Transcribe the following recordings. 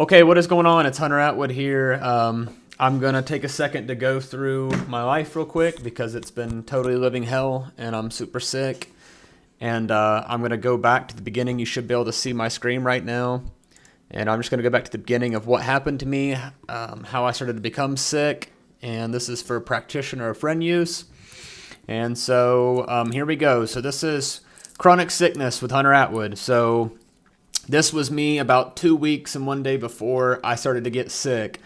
Okay, what is going on? It's Hunter Atwood here. I'm going to take a second to go through my life real quick because it's been totally living hell and I'm super sick. And I'm going to go back to the beginning. You should be able to see my screen right now. And I'm just going to go back to the beginning of what happened to me, how I started to become sick. And this is for practitioner or friend use. And so here we go. So this is chronic sickness with Hunter Atwood. So this was me about 2 weeks and 1 day before I started to get sick.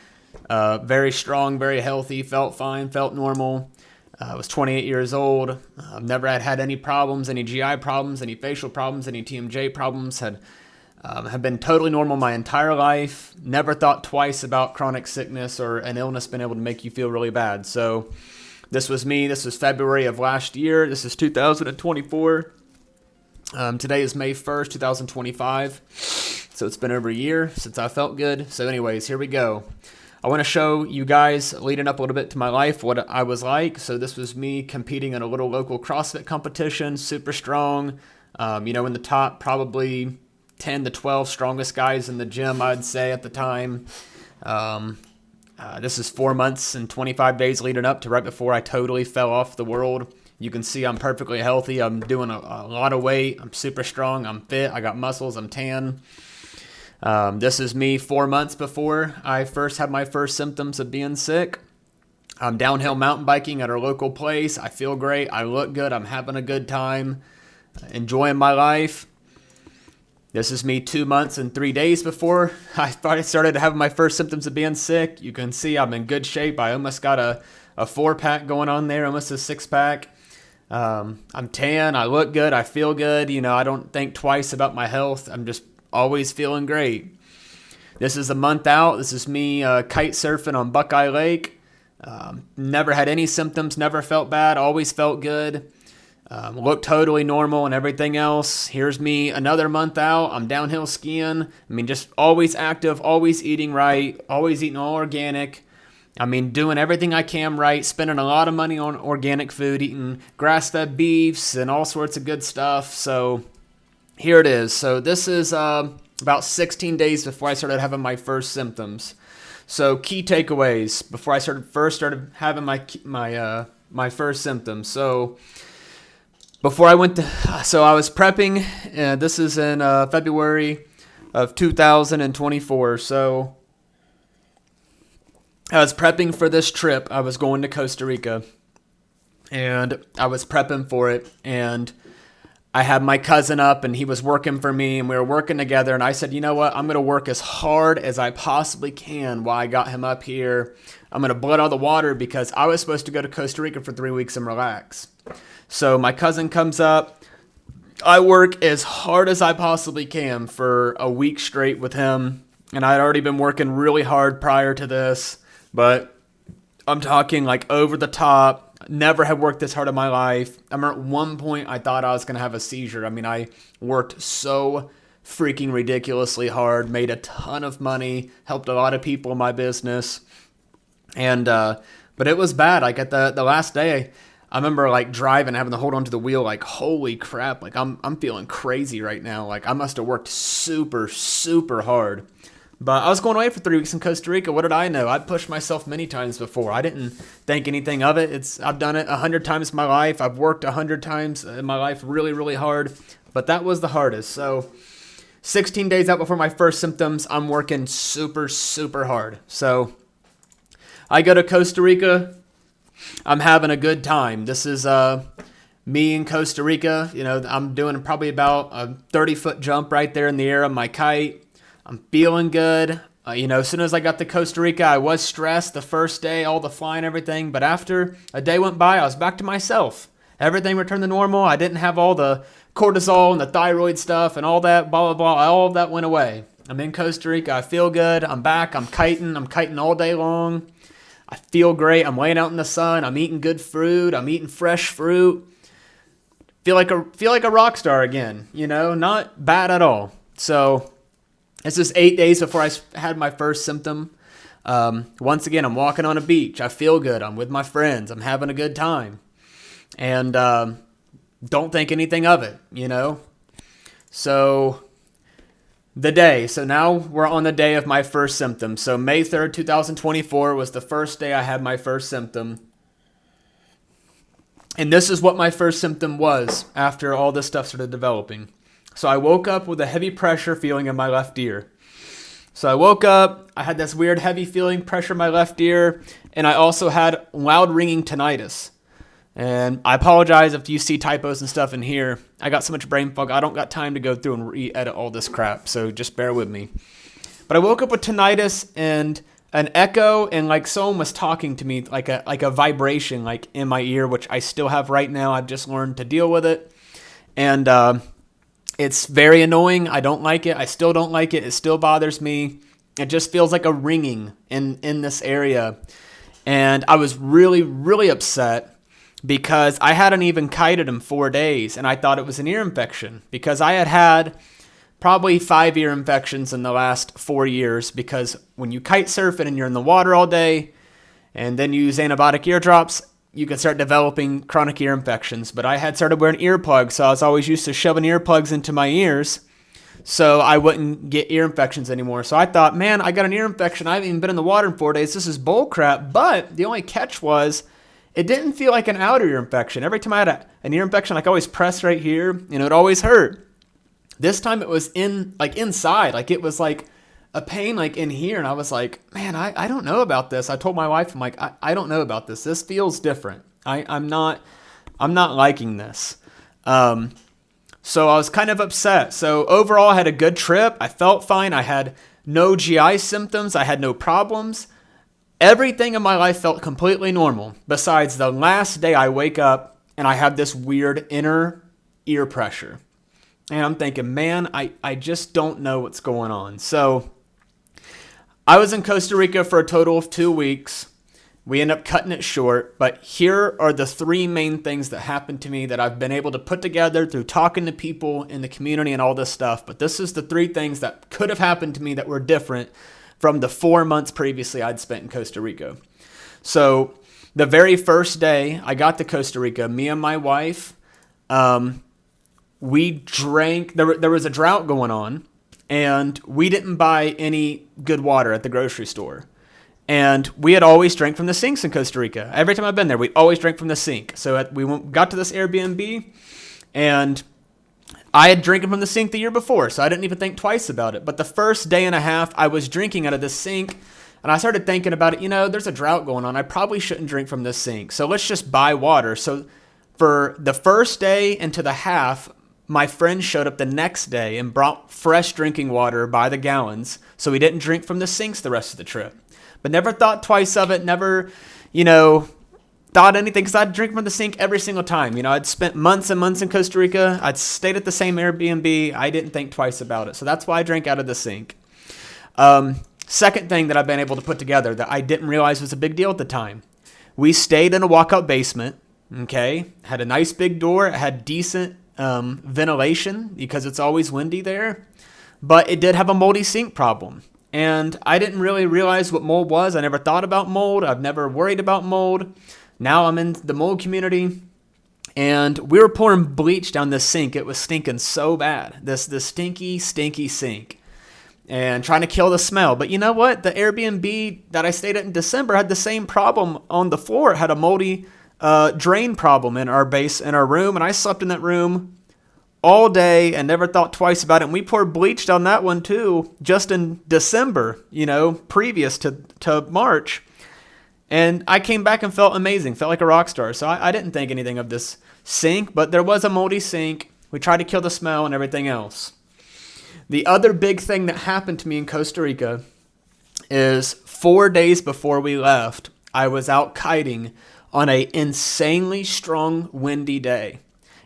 Very strong, very healthy, felt fine, felt normal. I was 28 years old. Never had any problems, any GI problems, any facial problems, any TMJ problems. Have been totally normal my entire life. Never thought twice about chronic sickness or an illness being able to make you feel really bad. So this was me. This was February of last year. This is 2024. Today is May 1st, 2025. So it's been over a year since I felt good. So anyways, here we go. I want to show you guys, leading up a little bit to my life, what I was like. So this was me competing in a little local CrossFit competition, super strong. In the top probably 10 to 12 strongest guys in the gym, I'd say at the time. This is 4 months and 25 days leading up to right before I totally fell off the world. You can see I'm perfectly healthy. I'm doing a lot of weight. I'm super strong. I'm fit. I got muscles. I'm tan. This is me 4 months before I first had my first symptoms of being sick. I'm downhill mountain biking at our local place. I feel great. I look good. I'm having a good time, enjoying my life. This is me 2 months and 3 days before I started having my first symptoms of being sick. You can see I'm in good shape. I almost got a 4-pack going on there, almost a 6-pack. I'm tan. I look good. I feel good. I don't think twice about my health. I'm just always feeling great. This is a month out. This is me kite surfing on Buckeye Lake. Never had any symptoms. Never felt bad. Always felt good. Looked totally normal and everything else. Here's me another month out. I'm downhill skiing. Just always active, always eating right, always eating all organic. Doing everything I can right, spending a lot of money on organic food, eating grass-fed beefs and all sorts of good stuff. So here it is. So this is about 16 days before I started having my first symptoms. So key takeaways before I started having my first symptoms. So before I I was prepping. This is in February of 2024. So I was prepping for this trip. I was going to Costa Rica, and I was prepping for it, and I had my cousin up, and he was working for me, and we were working together, and I said, you know what, I'm going to work as hard as I possibly can while I got him up here. I'm going to blood all the water because I was supposed to go to Costa Rica for 3 weeks and relax. So my cousin comes up. I work as hard as I possibly can for a week straight with him, and I had already been working really hard prior to this. But I'm talking like over the top. Never had worked this hard in my life. I remember at one point I thought I was going to have a seizure. I worked so freaking ridiculously hard, made a ton of money, helped a lot of people in my business. And but it was bad. Like at the last day, I remember like driving, having to hold onto the wheel like, holy crap, like I'm feeling crazy right now. Like I must have worked super, super hard. But I was going away for 3 weeks in Costa Rica. What did I know? I'd pushed myself many times before. I didn't think anything of it. I've done it 100 times in my life. I've worked 100 times in my life really, really hard. But that was the hardest. So 16 days out before my first symptoms, I'm working super, super hard. So I go to Costa Rica. I'm having a good time. This is me in Costa Rica. I'm doing probably about a 30-foot jump right there in the air on my kite. I'm feeling good. As soon as I got to Costa Rica, I was stressed the first day, all the flying, everything. But after a day went by, I was back to myself. Everything returned to normal. I didn't have all the cortisol and the thyroid stuff and all that, blah, blah, blah. All of that went away. I'm in Costa Rica. I feel good. I'm back. I'm kiting. I'm kiting all day long. I feel great. I'm laying out in the sun. I'm eating good fruit. I'm eating fresh fruit. Feel like a rock star again. Not bad at all. So this is 8 days before I had my first symptom. Once again, I'm walking on a beach. I feel good. I'm with my friends. I'm having a good time. And don't think anything of it, So the day. So now we're on the day of my first symptom. So May 3rd, 2024 was the first day I had my first symptom. And this is what my first symptom was after all this stuff started developing. So I woke up with a heavy pressure feeling in my left ear. So I woke up, I had this weird heavy feeling, pressure in my left ear, and I also had loud ringing tinnitus. And I apologize if you see typos and stuff in here. I got so much brain fog, I don't got time to go through and re-edit all this crap, so just bear with me. But I woke up with tinnitus and an echo, and like someone was talking to me, like a vibration like in my ear, which I still have right now. I've just learned to deal with it. And it's very annoying. I don't like it. I still don't like it. It still bothers me. It just feels like a ringing in this area. And I was really, really upset because I hadn't even kited in 4 days, and I thought it was an ear infection because I had probably 5 ear infections in the last 4 years, because when you kite surfing and you're in the water all day and then you use antibiotic ear drops, you can start developing chronic ear infections. But I had started wearing earplugs, so I was always used to shoving earplugs into my ears so I wouldn't get ear infections anymore. So I thought, man, I got an ear infection. I haven't even been in the water in 4 days. This is bull crap. But the only catch was it didn't feel like an outer ear infection. Every time I had an ear infection, like I always press right here, it always hurt. This time it was inside, like it was like a pain like in here, and I was like, man, I don't know about this. I told my wife, I'm like, I don't know about this. This feels different. I'm not liking this. So I was kind of upset. So overall, I had a good trip. I felt fine. I had no GI symptoms. I had no problems. Everything in my life felt completely normal, besides the last day I wake up and I have this weird inner ear pressure. And I'm thinking, man, I just don't know what's going on. So I was in Costa Rica for a total of 2 weeks. We ended up cutting it short, but here are the 3 main things that happened to me that I've been able to put together through talking to people in the community and all this stuff. But this is the 3 things that could have happened to me that were different from the 4 months previously I'd spent in Costa Rica. So the very first day I got to Costa Rica, me and my wife, we drank, there was a drought going on, and we didn't buy any good water at the grocery store. And we had always drank from the sinks in Costa Rica. Every time I've been there, we always drank from the sink. So we got to this Airbnb, and I had drinking from the sink the year before, so I didn't even think twice about it. But the first day and a half, I was drinking out of this sink, and I started thinking about it. There's a drought going on. I probably shouldn't drink from this sink, so let's just buy water. So for the first day into the half, my friend showed up the next day and brought fresh drinking water by the gallons, so we didn't drink from the sinks the rest of the trip. But never thought twice of it, never, thought anything, because I'd drink from the sink every single time. I'd spent months and months in Costa Rica. I'd stayed at the same Airbnb. I didn't think twice about it. So that's why I drank out of the sink. Second thing that I've been able to put together that I didn't realize was a big deal at the time. We stayed in a walkout basement, okay? Had a nice big door. It had decent ventilation because it's always windy there. But it did have a moldy sink problem. And I didn't really realize what mold was. I never thought about mold. I've never worried about mold. Now I'm in the mold community, and we were pouring bleach down this sink. It was stinking so bad. This stinky, stinky sink, and trying to kill the smell. But you know what? The Airbnb that I stayed at in December had the same problem on the floor. It had a moldy drain problem in our room, and I slept in that room all day and never thought twice about it. And we poured bleach down that one too, just in December, previous to March. And I came back and felt amazing, felt like a rock star. So I didn't think anything of this sink, but there was a moldy sink. We tried to kill the smell and everything else. The other big thing that happened to me in Costa Rica is 4 days before we left, I was out kiting on an insanely strong windy day.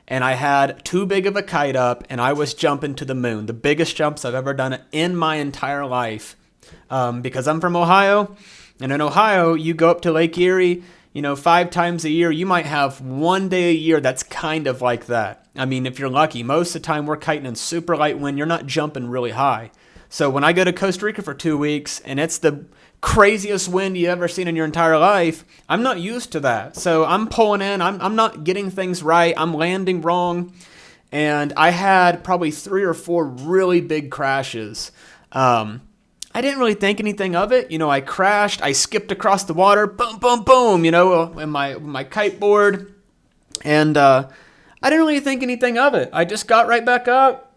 And I had too big of a kite up, and I was jumping to the moon. The biggest jumps I've ever done in my entire life. Because I'm from Ohio, and in Ohio, you go up to Lake Erie, 5 times a year. You might have 1 day a year that's kind of like that. I mean, if you're lucky. Most of the time, we're kiting in super light wind. You're not jumping really high. So when I go to Costa Rica for 2 weeks, and it's the craziest wind you ever seen in your entire life, I'm not used to that. So I'm pulling in, I'm not getting things right, I'm landing wrong, And I had probably 3 or 4 really big crashes. I didn't really think anything of it. I crashed. I skipped across the water. Boom, boom, boom, in my kiteboard. And I didn't really think anything of it. I just got right back up.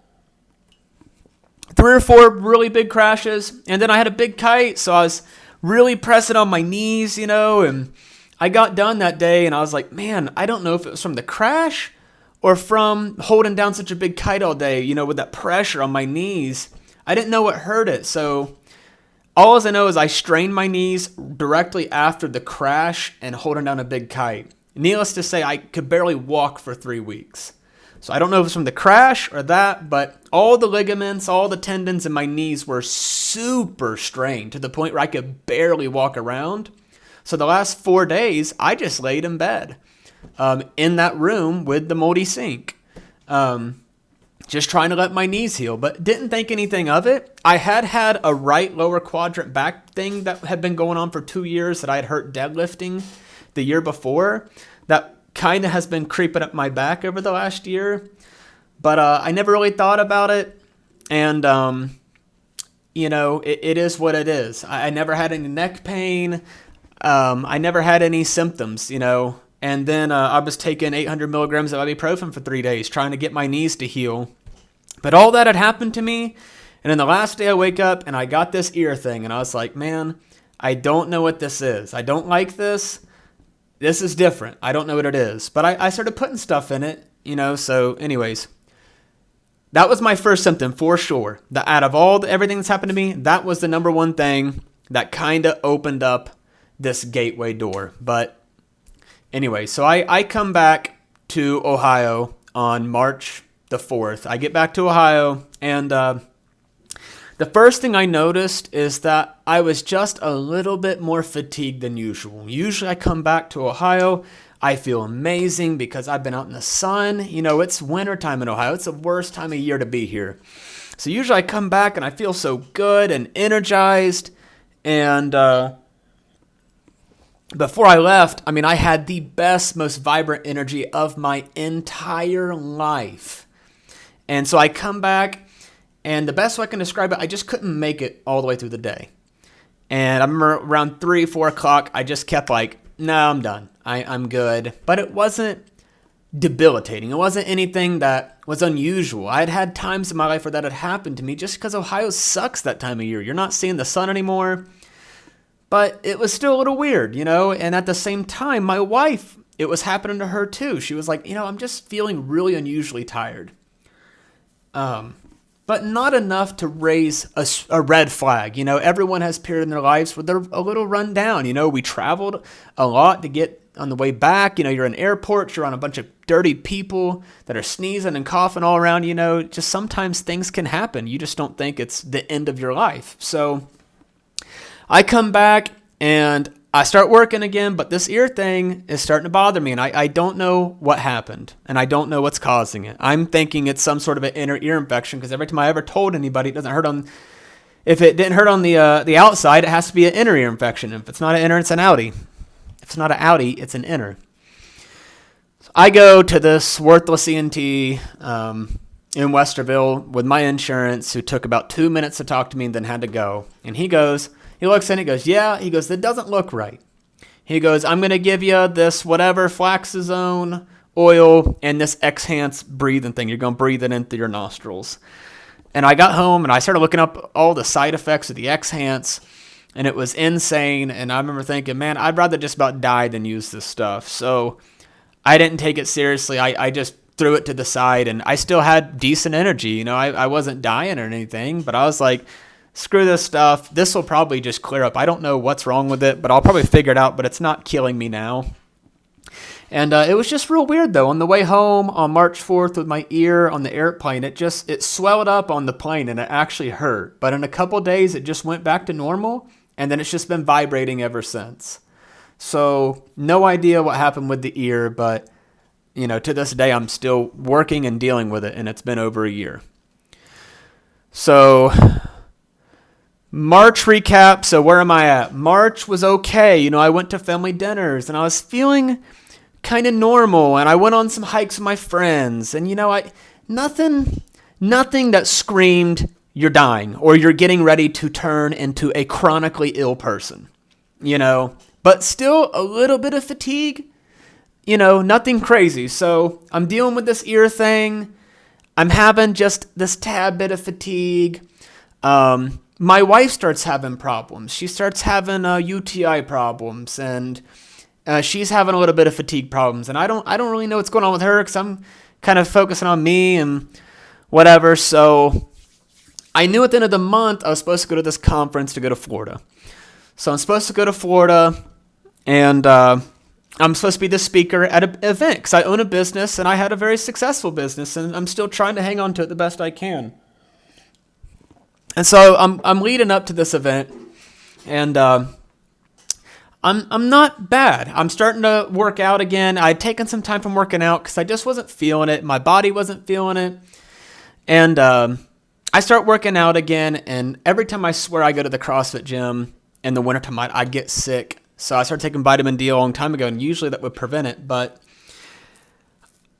3 or 4 really big crashes. And then I had a big kite, so I was really pressing on my knees, and I got done that day, and I was like, man, I don't know if it was from the crash or from holding down such a big kite all day, with that pressure on my knees. I didn't know what hurt it, so all I know is I strained my knees directly after the crash and holding down a big kite. Needless to say, I could barely walk for 3 weeks. So I don't know if it's from the crash or that, but all the ligaments, all the tendons in my knees were super strained to the point where I could barely walk around. So the last 4 days, I just laid in bed in that room with the moldy sink. Just trying to let my knees heal, but didn't think anything of it. I had a right lower quadrant back thing that had been going on for 2 years that I had hurt deadlifting the year before. That kind of has been creeping up my back over the last year, but I never really thought about it. And, it is what it is. I never had any neck pain. I never had any symptoms, And then I was taking 800 milligrams of ibuprofen for 3 days, trying to get my knees to heal. But all that had happened to me, and then the last day I wake up and I got this ear thing, and I was like, man, I don't know what this is. I don't like this. This is different. I don't know what it is. But I started putting stuff in it, so anyways. That was my first symptom for sure. Out of everything that's happened to me, that was the number one thing that kind of opened up this gateway door. But anyway, so I come back to Ohio on March the 4th. I get back to Ohio, and the first thing I noticed is that I was just a little bit more fatigued than usual. Usually I come back to Ohio, I feel amazing because I've been out in the sun. It's wintertime in Ohio. It's the worst time of year to be here. So usually I come back and I feel so good and energized. And before I left, I had the best, most vibrant energy of my entire life. And so I come back, and the best way I can describe it, I just couldn't make it all the way through the day. And I remember around 3, 4 o'clock, I just kept no, I'm done. I'm good. But it wasn't debilitating. It wasn't anything that was unusual. I had times in my life where that had happened to me just because Ohio sucks that time of year. You're not seeing the sun anymore. But it was still a little weird, And at the same time, my wife, it was happening to her too. She was like, I'm just feeling really unusually tired. But not enough to raise a red flag. Everyone has period in their lives where they're a little run down. We traveled a lot to get on the way back. You're in airports, you're on a bunch of dirty people that are sneezing and coughing all around. Just sometimes things can happen. You just don't think it's the end of your life. So I come back and I start working again, but this ear thing is starting to bother me, and I don't know what happened, and I don't know what's causing it. I'm thinking it's some sort of an inner ear infection, because every time I ever told anybody, it doesn't hurt if it didn't hurt on the outside, it has to be an inner ear infection. If it's not an inner, it's an outie. If it's not an outie, it's an inner. So I go to this worthless ENT in Westerville with my insurance, who took about 2 minutes to talk to me and then had to go, and he looks in, he goes, yeah. He goes, that doesn't look right. He goes, I'm going to give you this whatever Flaxazone oil and this Xhance breathing thing. You're going to breathe it in through your nostrils. And I got home and I started looking up all the side effects of the Xhance, and it was insane. And I remember thinking, man, I'd rather just about die than use this stuff. So I didn't take it seriously. I just threw it to the side, and I still had decent energy. I wasn't dying or anything, but I was like, screw this stuff. This will probably just clear up. I don't know what's wrong with it, but I'll probably figure it out, but it's not killing me now. And it was just real weird, though. On the way home on March 4th with my ear on the airplane, it swelled up on the plane, and it actually hurt. But in a couple days, it just went back to normal, and then it's just been vibrating ever since. So no idea what happened with the ear, but to this day, I'm still working and dealing with it, and it's been over a year. So March recap. So where am I at? March was okay. I went to family dinners and I was feeling kind of normal, and I went on some hikes with my friends, and nothing that screamed you're dying or you're getting ready to turn into a chronically ill person, but still a little bit of fatigue, nothing crazy. So I'm dealing with this ear thing. I'm having just this tad bit of fatigue. My wife starts having problems. She starts having UTI problems, and she's having a little bit of fatigue problems. And I don't really know what's going on with her because I'm kind of focusing on me and whatever. So I knew at the end of the month I was supposed to go to this conference to go to Florida. So I'm supposed to go to Florida, and I'm supposed to be the speaker at an event because I own a business and I had a very successful business, and I'm still trying to hang on to it the best I can. And so I'm leading up to this event, and I'm not bad. I'm starting to work out again. I'd taken some time from working out because I just wasn't feeling it. My body wasn't feeling it, and I start working out again. And every time I swear I go to the CrossFit gym in the wintertime, I get sick. So I started taking vitamin D a long time ago, and usually that would prevent it. But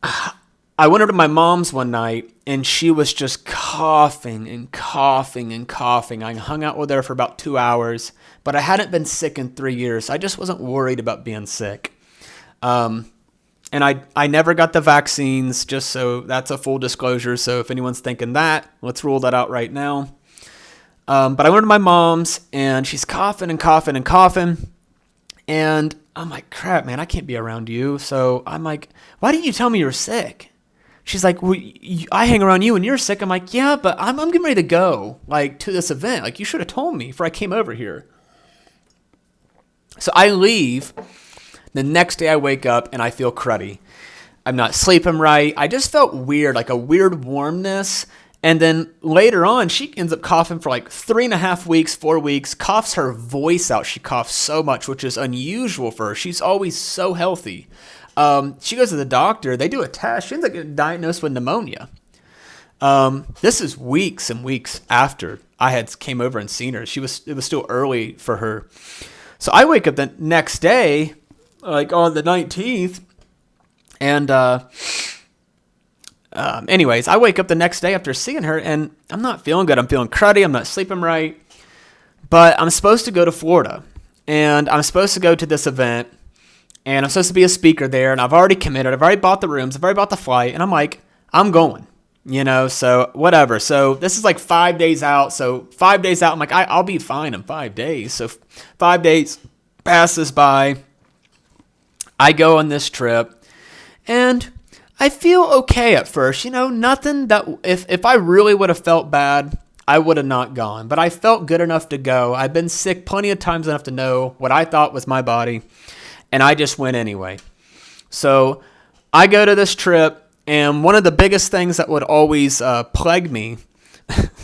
I went over to my mom's one night, and she was just coughing and coughing and coughing. I hung out with her for about 2 hours, but I hadn't been sick in 3 years. I just wasn't worried about being sick. And I never got the vaccines, just so that's a full disclosure. So if anyone's thinking that, let's rule that out right now. But I went to my mom's, and she's coughing and coughing and coughing. And I'm like, crap, man, I can't be around you. So I'm like, why didn't you tell me you were sick? She's like, well, I hang around you and you're sick. I'm like, yeah, but I'm getting ready to go to this event. Like, you should have told me before I came over here. So I leave. The next day I wake up and I feel cruddy. I'm not sleeping right. I just felt weird, like a weird warmness. And then later on, she ends up coughing for 3.5 weeks, 4 weeks, coughs her voice out. She coughs so much, which is unusual for her. She's always so healthy. She goes to the doctor. They do a test. She ends up getting diagnosed with pneumonia. This is weeks and weeks after I had came over and seen her. It was still early for her. So I wake up the next day, on the 19th, and anyways, I wake up the next day after seeing her, and I'm not feeling good. I'm feeling cruddy. I'm not sleeping right. But I'm supposed to go to Florida, and I'm supposed to go to this event, and I'm supposed to be a speaker there, and I've already committed. I've already bought the rooms. I've already bought the flight, and I'm like, I'm going, so whatever. So this is 5 days out. So 5 days out, I'm like, I'll be fine in 5 days. So 5 days passes by. I go on this trip, and I feel okay at first. Nothing that if I really would have felt bad, I would have not gone. But I felt good enough to go. I've been sick plenty of times enough to know what I thought was my body, and I just went anyway. So I go to this trip, and one of the biggest things that would always plague me,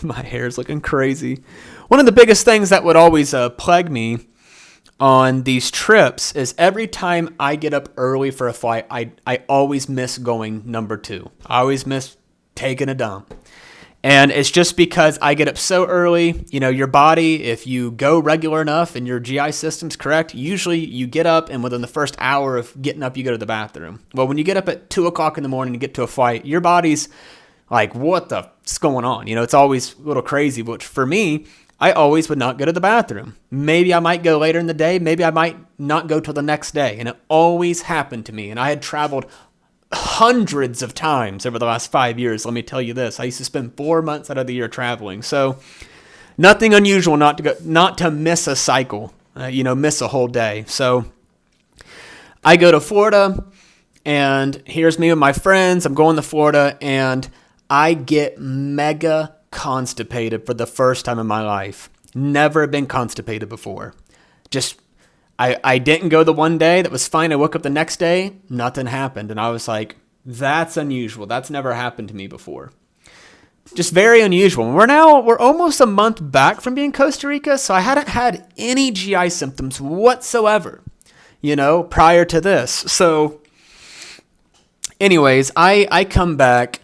my hair's looking crazy. One of the biggest things that would always plague me on these trips is every time I get up early for a flight, I always miss going number 2. I always miss taking a dump. And it's just because I get up so early. Your body, if you go regular enough and your GI system's correct, usually you get up and within the first hour of getting up, you go to the bathroom. Well, when you get up at 2 o'clock in the morning and get to a flight, your body's like, what the f***'s going on? It's always a little crazy, which for me, I always would not go to the bathroom. Maybe I might go later in the day. Maybe I might not go till the next day. And it always happened to me. And I had traveled hundreds of times over the last 5 years. Let me tell you this. I used to spend 4 months out of the year traveling. So nothing unusual not to miss a cycle, miss a whole day. So I go to Florida, and here's me with my friends. I'm going to Florida, and I get mega constipated for the first time in my life. Never been constipated before. I didn't go the one day. That was fine. I woke up the next day. Nothing happened. And I was like, that's unusual. That's never happened to me before. Just very unusual. We're almost a month back from being Costa Rica. So I hadn't had any GI symptoms whatsoever, prior to this. So anyways, I come back.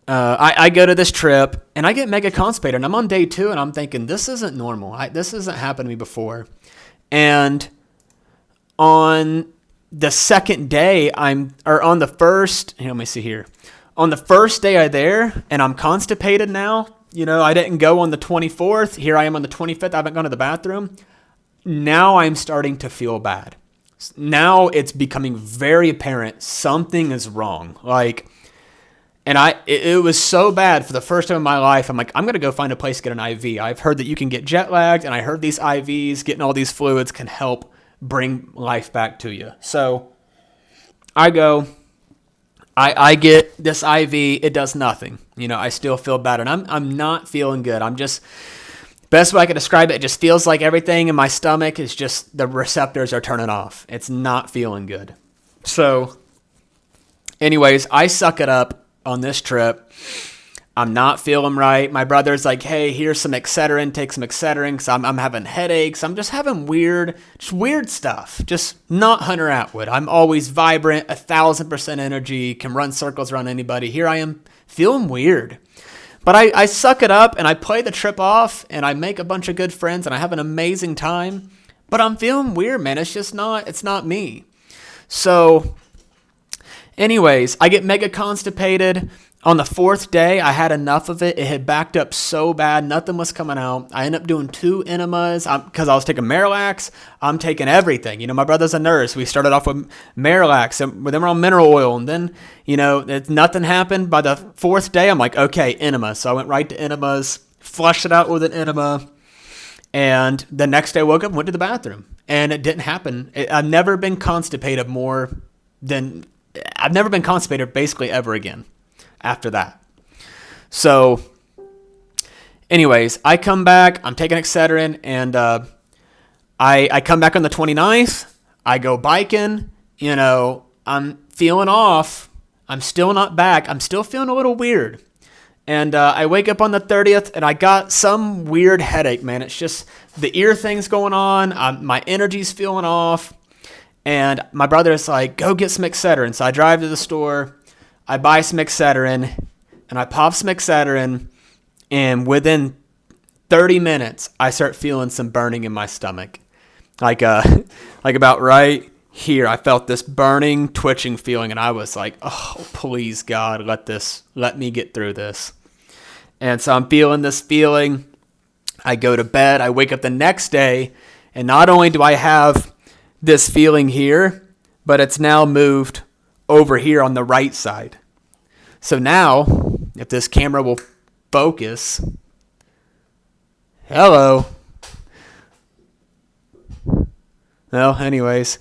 I go to this trip, and I get mega constipated, and I'm on day 2, and I'm thinking, this isn't normal. This hasn't happened to me before. And on the second day, on the first, let me see here. On the first day I there, and I'm constipated now, I didn't go on the 24th. Here I am on the 25th. I haven't gone to the bathroom. Now I'm starting to feel bad. Now it's becoming very apparent something is wrong. And it was so bad for the first time in my life. I'm like, I'm going to go find a place to get an IV. I've heard that you can get jet lagged, and I heard these IVs, getting all these fluids can help bring life back to you. So I go, I get this IV. It does nothing. I still feel bad, and I'm not feeling good. I'm just, best way I can describe it just feels like everything in my stomach is just, the receptors are turning off. It's not feeling good. So anyways, I suck it up on this trip. I'm not feeling right. My brother's like, hey, here's some Excedrin. Take some Excedrin because I'm having headaches. I'm just having weird stuff. Just not Hunter Atwood. I'm always vibrant, 1,000% energy, can run circles around anybody. Here I am feeling weird. But I suck it up and I play the trip off and I make a bunch of good friends and I have an amazing time. But I'm feeling weird, man. It's not me. So anyways, I get mega constipated. On the 4th day, I had enough of it. It had backed up so bad. Nothing was coming out. I ended up doing 2 enemas because I was taking Marilax. I'm taking everything. My brother's a nurse. We started off with Marilax and then we're on mineral oil. And then, nothing happened. By the 4th day, I'm like, okay, enema. So I went right to enemas, flushed it out with an enema. And the next day I woke up and went to the bathroom. And it didn't happen. I've never been constipated basically ever again after that. So anyways, I come back, I'm taking Excedrin, and I come back on the 29th. I go biking, I'm feeling off. I'm still not back. I'm still feeling a little weird. And I wake up on the 30th, and I got some weird headache, man. It's just the ear thing's going on. My energy's feeling off. And my brother is like, go get some Excedrin. So I drive to the store. I buy some Excedrin, and I pop some Excedrin, and within 30 minutes, I start feeling some burning in my stomach. Like about right here, I felt this burning, twitching feeling, and I was like, oh, please, God, let me get through this. And so I'm feeling this feeling. I go to bed. I wake up the next day, and not only do I have this feeling here, but it's now moved over here on the right side. So now, if this camera will focus, hello. Well, anyways,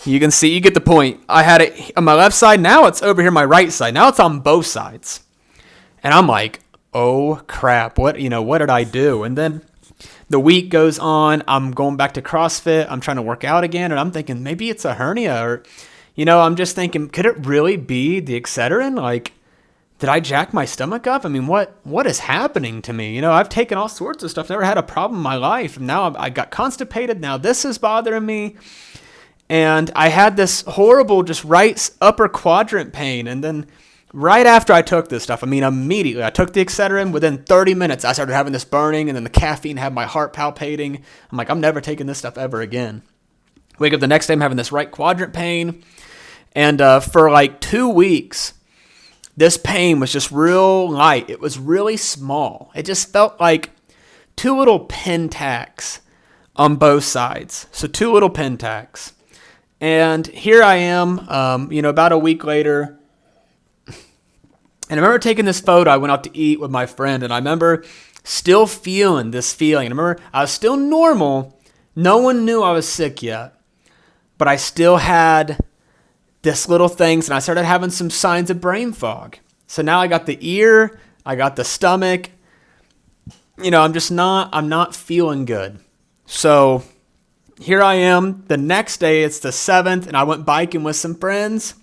you can see, you get the point. I had it on my left side. Now it's over here on my right side. Now it's on both sides. And I'm like, oh crap, what did I do? And then the week goes on. I'm going back to CrossFit. I'm trying to work out again. And I'm thinking maybe it's a hernia or, I'm just thinking, could it really be the Excedrin? Did I jack my stomach up? I mean, what is happening to me? I've taken all sorts of stuff, never had a problem in my life. And now I got constipated. Now this is bothering me. And I had this horrible just right upper quadrant pain. And then right after I took this stuff, immediately, I took the Excedrin. Within 30 minutes, I started having this burning. And then the caffeine had my heart palpating. I'm like, I'm never taking this stuff ever again. Wake up the next day, I'm having this right quadrant pain. And for 2 weeks, this pain was just real light. It was really small. It just felt like 2 little pin tacks on both sides. So 2 little pin tacks. And here I am, about a week later. And I remember taking this photo. I went out to eat with my friend. And I remember still feeling this feeling. I remember I was still normal. No one knew I was sick yet. But I still had this little things, and I started having some signs of brain fog. So now I got the ear, I got the stomach. I'm not feeling good. So here I am. The next day, it's the 7th, and I went biking with some friends,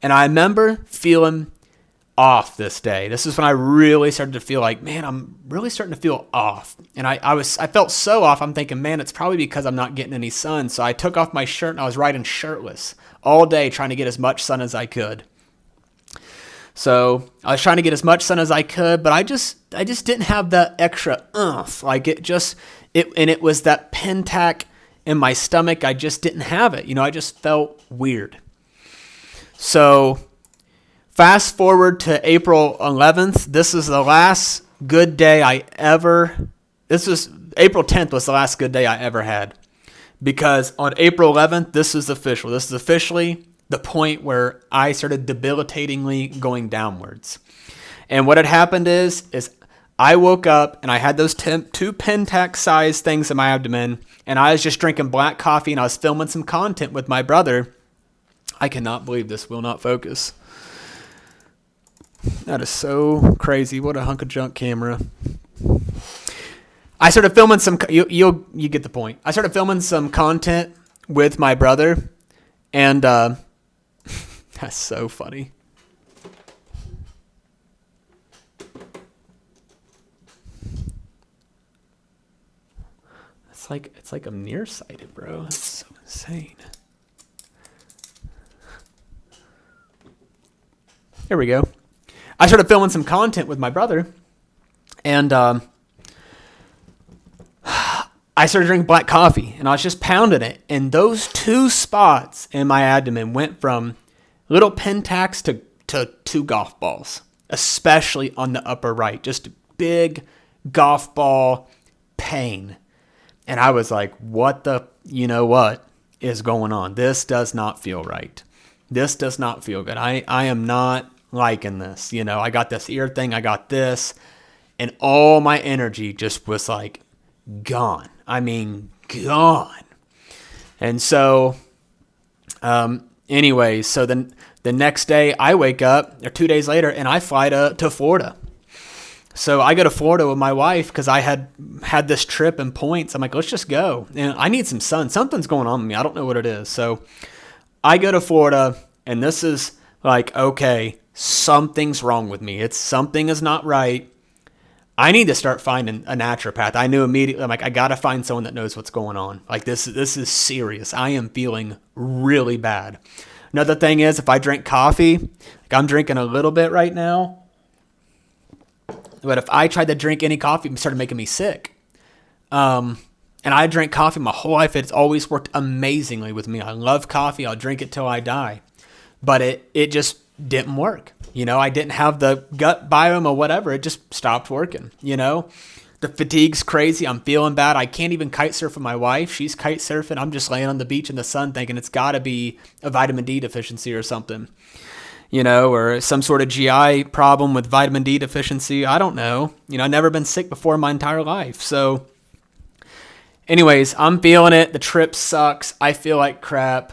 and I remember feeling off this day. This is when I really started to feel like, man, I'm really starting to feel off. And I felt so off. I'm thinking, man, it's probably because I'm not getting any sun. So I took off my shirt and I was riding shirtless all day trying to get as much sun as I could. So I was trying to get as much sun as I could, but I just didn't have that extra oomph. It was that pentac in my stomach. I just didn't have it. I just felt weird. So Fast forward to April 11th. This is the last good day April 10th was the last good day I ever had. Because on April 11th, this is official. This is officially the point where I started debilitatingly going downwards. And what had happened is I woke up and I had those 2 Pentax size things in my abdomen, and I was just drinking black coffee and I was filming some content with my brother. I cannot believe this will not focus. That is so crazy. What a hunk of junk camera. I started filming you get the point. I started filming some content with my brother, and that's so funny. It's like I'm nearsighted, bro. That's so insane. There we go. I started filming some content with my brother, and I started drinking black coffee, and I was just pounding it. And those 2 spots in my abdomen went from little Pentax to 2 golf balls, especially on the upper right. Just big golf ball pain. And I was like, what is going on? This does not feel right. This does not feel good. I am not liking this. I got this ear thing. I got this. And all my energy just was like gone. I mean, gone. And so, anyways, so then the next day I wake up, or 2 days later, and I fly to Florida. So I go to Florida with my wife because I had this trip and points. I'm like, let's just go. And I need some sun. Something's going on with me. I don't know what it is. So I go to Florida, and this is like, okay, something's wrong with me. Something is not right. I need to start finding a naturopath. I knew immediately, I'm like, I got to find someone that knows what's going on. Like, this is serious. I am feeling really bad. Another thing is, if I drink coffee, like I'm drinking a little bit right now, but if I tried to drink any coffee, it started making me sick. And I drank coffee my whole life. It's always worked amazingly with me. I love coffee. I'll drink it till I die. But it just didn't work. I didn't have the gut biome or whatever. It just stopped working. The fatigue's crazy. I'm feeling bad. I can't even kite surf with my wife. She's kite surfing. I'm just laying on the beach in the sun thinking it's got to be a vitamin D deficiency or something. Or some sort of GI problem with vitamin D deficiency. I don't know. I've never been sick before in my entire life. So anyways, I'm feeling it. The trip sucks. I feel like crap.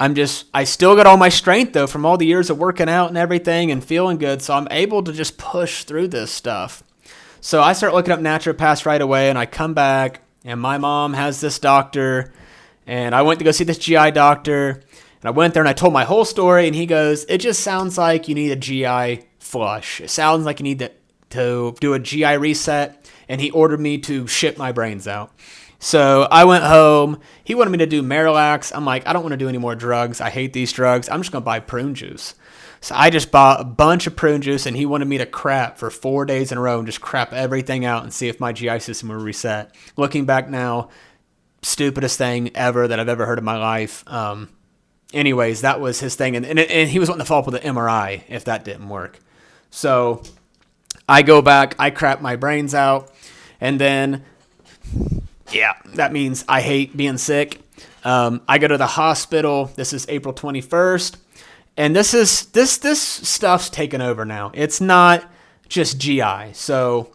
I still got all my strength though from all the years of working out and everything and feeling good. So I'm able to just push through this stuff. So I start looking up naturopaths right away, and I come back, and my mom has this doctor, and I went to go see this GI doctor. And I went there and I told my whole story, and he goes, it just sounds like you need a GI flush. It sounds like you need to do a GI reset. And he ordered me to shit my brains out. So I went home. He wanted me to do Marilax. I'm like, I don't want to do any more drugs. I hate these drugs. I'm just going to buy prune juice. So I just bought a bunch of prune juice, and he wanted me to crap for 4 days in a row and just crap everything out and see if my GI system would reset. Looking back now, stupidest thing ever that I've ever heard in my life. Anyways, that was his thing. And he was wanting to follow up with an MRI if that didn't work. So I go back, I crap my brains out. And then, yeah, that means I hate being sick. I go to the hospital. This is April 21st. And this stuff's taken over now. It's not just GI. So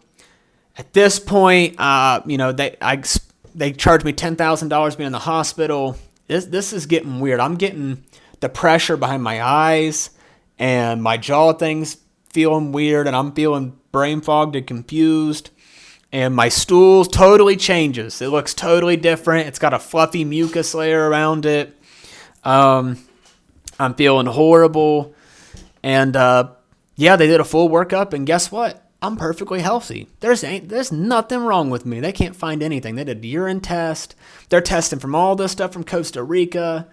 at this point, they charged me $10,000 being in the hospital. This is getting weird. I'm getting the pressure behind my eyes, and my jaw thing's feeling weird, and I'm feeling brain fogged and confused. And my stool totally changes. It looks totally different. It's got a fluffy mucus layer around it. I'm feeling horrible. And they did a full workup, and guess what? I'm perfectly healthy. There's nothing wrong with me. They can't find anything. They did a urine test. They're testing from all this stuff from Costa Rica,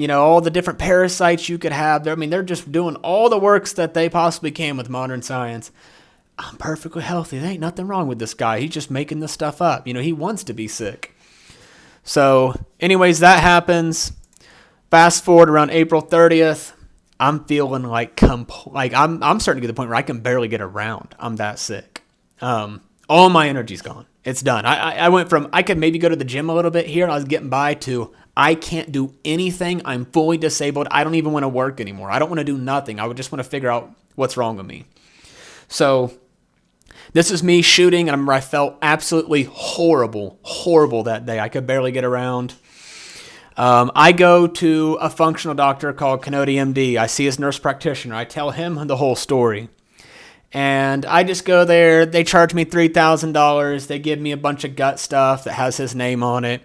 all the different parasites you could have. They're just doing all the works that they possibly can with modern science. I'm perfectly healthy. There ain't nothing wrong with this guy. He's just making this stuff up. He wants to be sick. So anyways, that happens. Fast forward around April 30th. I'm feeling like I'm starting to get to the point where I can barely get around. I'm that sick. All my energy's gone. It's done. I went from I could maybe go to the gym a little bit here and I was getting by to I can't do anything. I'm fully disabled. I don't even want to work anymore. I don't want to do nothing. I would just want to figure out what's wrong with me. So this is me shooting, and I felt absolutely horrible that day. I could barely get around. I go to a functional doctor called Canody MD. I see his nurse practitioner. I tell him the whole story. And I just go there. They charge me $3,000. They give me a bunch of gut stuff that has his name on it.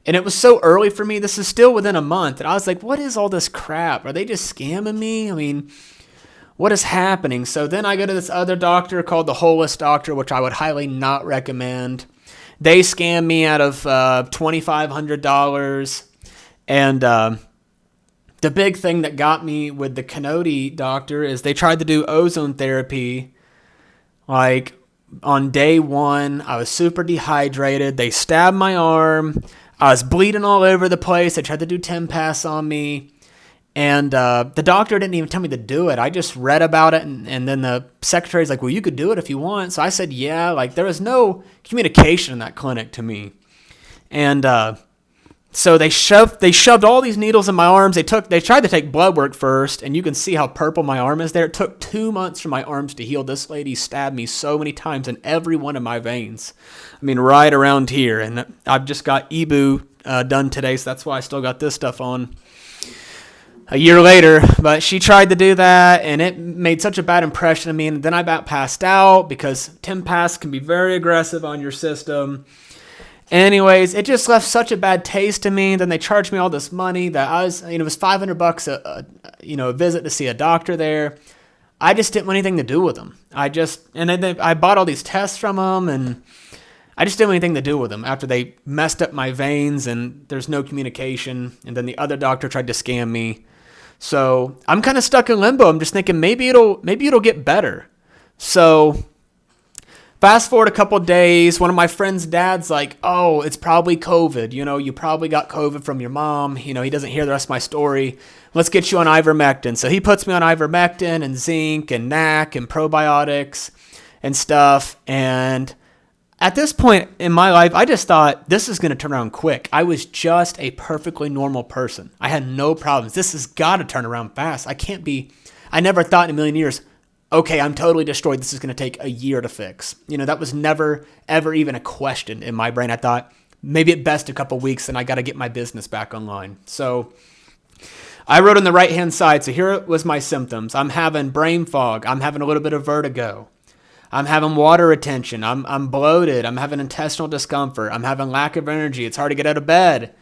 And it was so early for me. This is still within a month. And I was like, what is all this crap? Are they just scamming me? I mean, what is happening? So then I go to this other doctor called the Holist Doctor, which I would highly not recommend. They scammed me out of $2,500. And the big thing that got me with the Canody doctor is they tried to do ozone therapy. Like on day one, I was super dehydrated. They stabbed my arm. I was bleeding all over the place. They tried to do TEMPAS on me. And the doctor didn't even tell me to do it. I just read about it. And then the secretary's like, well, you could do it if you want. So I said, yeah. Like there was no communication in that clinic to me. And so they shoved all these needles in my arms. They tried to take blood work first, and you can see how purple my arm is there. It took 2 months for my arms to heal. This lady stabbed me so many times in every one of my veins. I mean, right around here. And I've just got EBU done today, so that's why I still got this stuff on a year later. But she tried to do that, and it made such a bad impression on me. And then I about passed out because TEMPAS can be very aggressive on your system. Anyways, it just left such a bad taste in me. Then they charged me all this money that it was $500 a visit to see a doctor there. I just didn't want anything to do with them. I bought all these tests from them, and I just didn't want anything to do with them after they messed up my veins and there's no communication. And then the other doctor tried to scam me. So I'm kind of stuck in limbo. I'm just thinking maybe it'll get better. So fast forward a couple of days, one of my friend's dad's like, oh, it's probably COVID. You probably got COVID from your mom. He doesn't hear the rest of my story. Let's get you on ivermectin. So he puts me on ivermectin and zinc and NAC and probiotics and stuff. And at this point in my life, I just thought this is going to turn around quick. I was just a perfectly normal person. I had no problems. This has got to turn around fast. I never thought in a million years, okay, I'm totally destroyed. This is going to take a year to fix. That was never, ever even a question in my brain. I thought maybe at best a couple weeks and I got to get my business back online. So I wrote on the right-hand side. So here was my symptoms. I'm having brain fog. I'm having a little bit of vertigo. I'm having water retention. I'm bloated. I'm having intestinal discomfort. I'm having lack of energy. It's hard to get out of bed.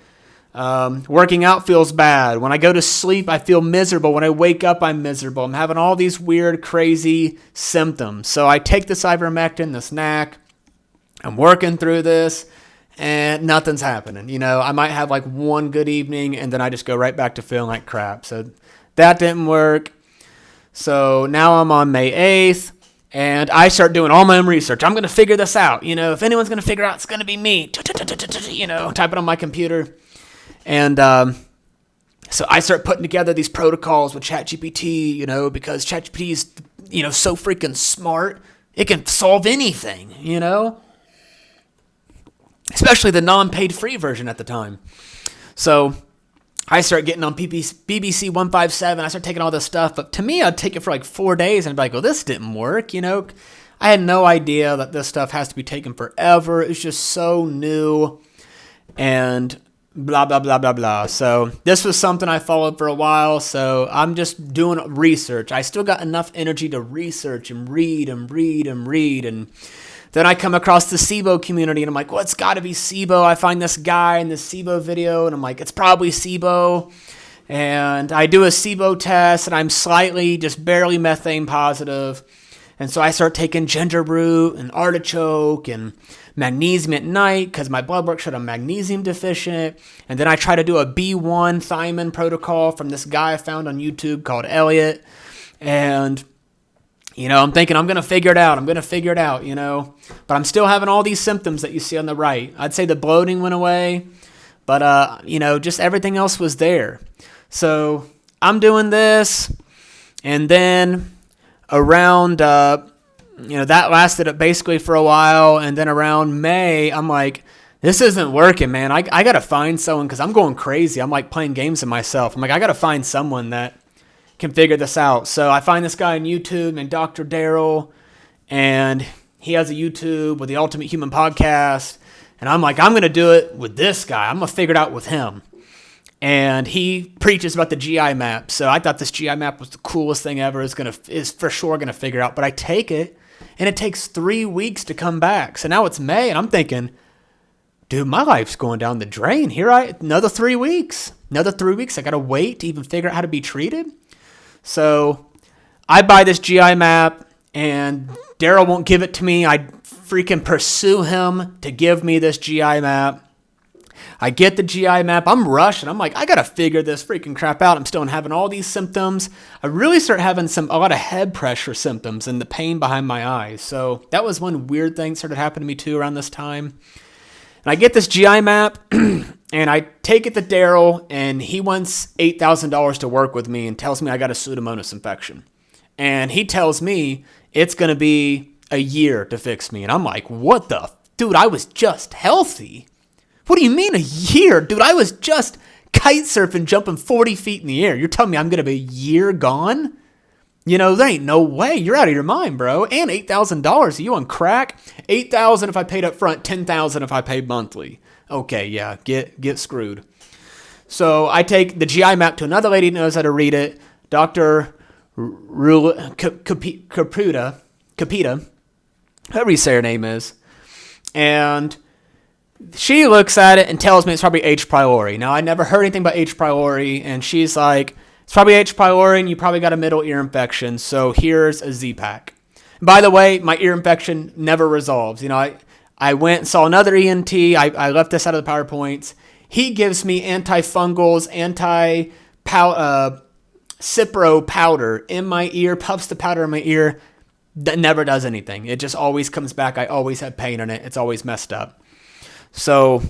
Working out feels bad. When I go to sleep, I feel miserable. When I wake up, I'm miserable. I'm having all these weird, crazy symptoms. So I take this ivermectin, this NAC. I'm working through this, and nothing's happening. I might have like one good evening, and then I just go right back to feeling like crap. So that didn't work. So now I'm on May 8th, and I start doing all my own research. I'm going to figure this out. If anyone's going to figure out, it's going to be me. Type it on my computer. And so I start putting together these protocols with ChatGPT, because ChatGPT is, so freaking smart. It can solve anything, especially the non-paid free version at the time. So I start getting on BBC 157. I start taking all this stuff. But to me, I'd take it for like 4 days and I'd be like, well, this didn't work, I had no idea that this stuff has to be taken forever. It's just so new and blah, blah, blah, blah, blah. So this was something I followed for a while. So I'm just doing research. I still got enough energy to research and read and read and read. And then I come across the SIBO community and I'm like, well, it's got to be SIBO. I find this guy in this SIBO video and I'm like, it's probably SIBO. And I do a SIBO test and I'm slightly, just barely methane positive. And so I start taking ginger root and artichoke and magnesium at night because my blood work showed I'm magnesium deficient. And then I try to do a B1 thiamine protocol from this guy I found on YouTube called Elliot. And, I'm thinking I'm going to figure it out. But I'm still having all these symptoms that you see on the right. I'd say the bloating went away, but, just everything else was there. So I'm doing this. And then around, that lasted basically for a while. And then around May, I'm like, this isn't working, man. I got to find someone because I'm going crazy. I'm like playing games with myself. I'm like, I got to find someone that can figure this out. So I find this guy on YouTube named Dr. Daryl, and he has a YouTube with the Ultimate Human Podcast. And I'm like, I'm going to do it with this guy. I'm going to figure it out with him. And he preaches about the GI map. So I thought this GI map was the coolest thing ever. Is for sure going to figure out. But I take it, and it takes 3 weeks to come back. So now it's May, and I'm thinking, dude, my life's going down the drain. Another 3 weeks. Another 3 weeks. I got to wait to even figure out how to be treated. So I buy this GI map, and Daryl won't give it to me. I freaking pursue him to give me this GI map. I get the GI map. I'm rushing. I'm like, I got to figure this freaking crap out. I'm still having all these symptoms. I really start having a lot of head pressure symptoms and the pain behind my eyes. So that was one weird thing that started happening to me too around this time. And I get this GI map, and I take it to Daryl, and he wants $8,000 to work with me and tells me I got a Pseudomonas infection. And he tells me it's going to be a year to fix me. And I'm like, what the? Dude, I was just healthy. What do you mean a year? Dude, I was just kite surfing, jumping 40 feet in the air. You're telling me I'm going to be a year gone? There ain't no way. You're out of your mind, bro. And $8,000. Are you on crack? $8,000 if I paid up front, $10,000 if I paid monthly. Okay, yeah, get screwed. So I take the GI map to another lady who knows how to read it, Dr. Capita, however you say her name is. And she looks at it and tells me it's probably H. pylori. Now, I never heard anything about H. pylori, and she's like, it's probably H. pylori, and you probably got a middle ear infection, so here's a Z-Pack. By the way, my ear infection never resolves. I went and saw another ENT. I left this out of the PowerPoints. He gives me antifungals, Cipro powder in my ear, puffs the powder in my ear. That never does anything. It just always comes back. I always have pain in it. It's always messed up. So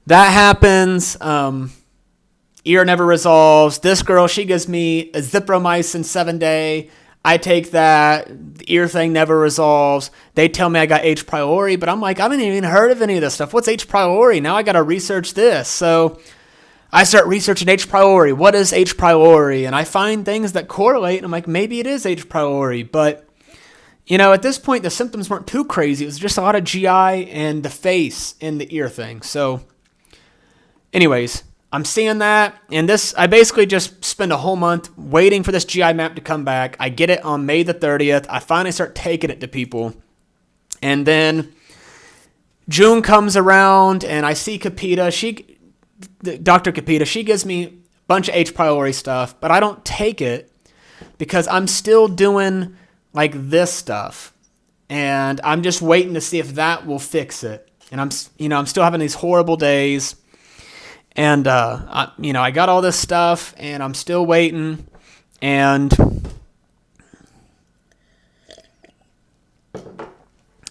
that happens. Ear never resolves. This girl, she gives me a Zithromycin 7-day. I take that. The ear thing never resolves. They tell me I got H. pylori, but I'm like, I haven't even heard of any of this stuff. What's H. pylori? Now I got to research this. So I start researching H. pylori. What is H. pylori? And I find things that correlate. And I'm like, maybe it is H. pylori. But, at this point, the symptoms weren't too crazy. It was just a lot of GI and the face and the ear thing. So anyways, I'm seeing that. And I basically just spend a whole month waiting for this GI map to come back. I get it on May the 30th. I finally start taking it to people. And then June comes around, and I see Capita. Dr. Capita, she gives me a bunch of H. pylori stuff, but I don't take it because I'm still doing like this stuff, and I'm just waiting to see if that will fix it. And I'm still having these horrible days, and I got all this stuff, and I'm still waiting, and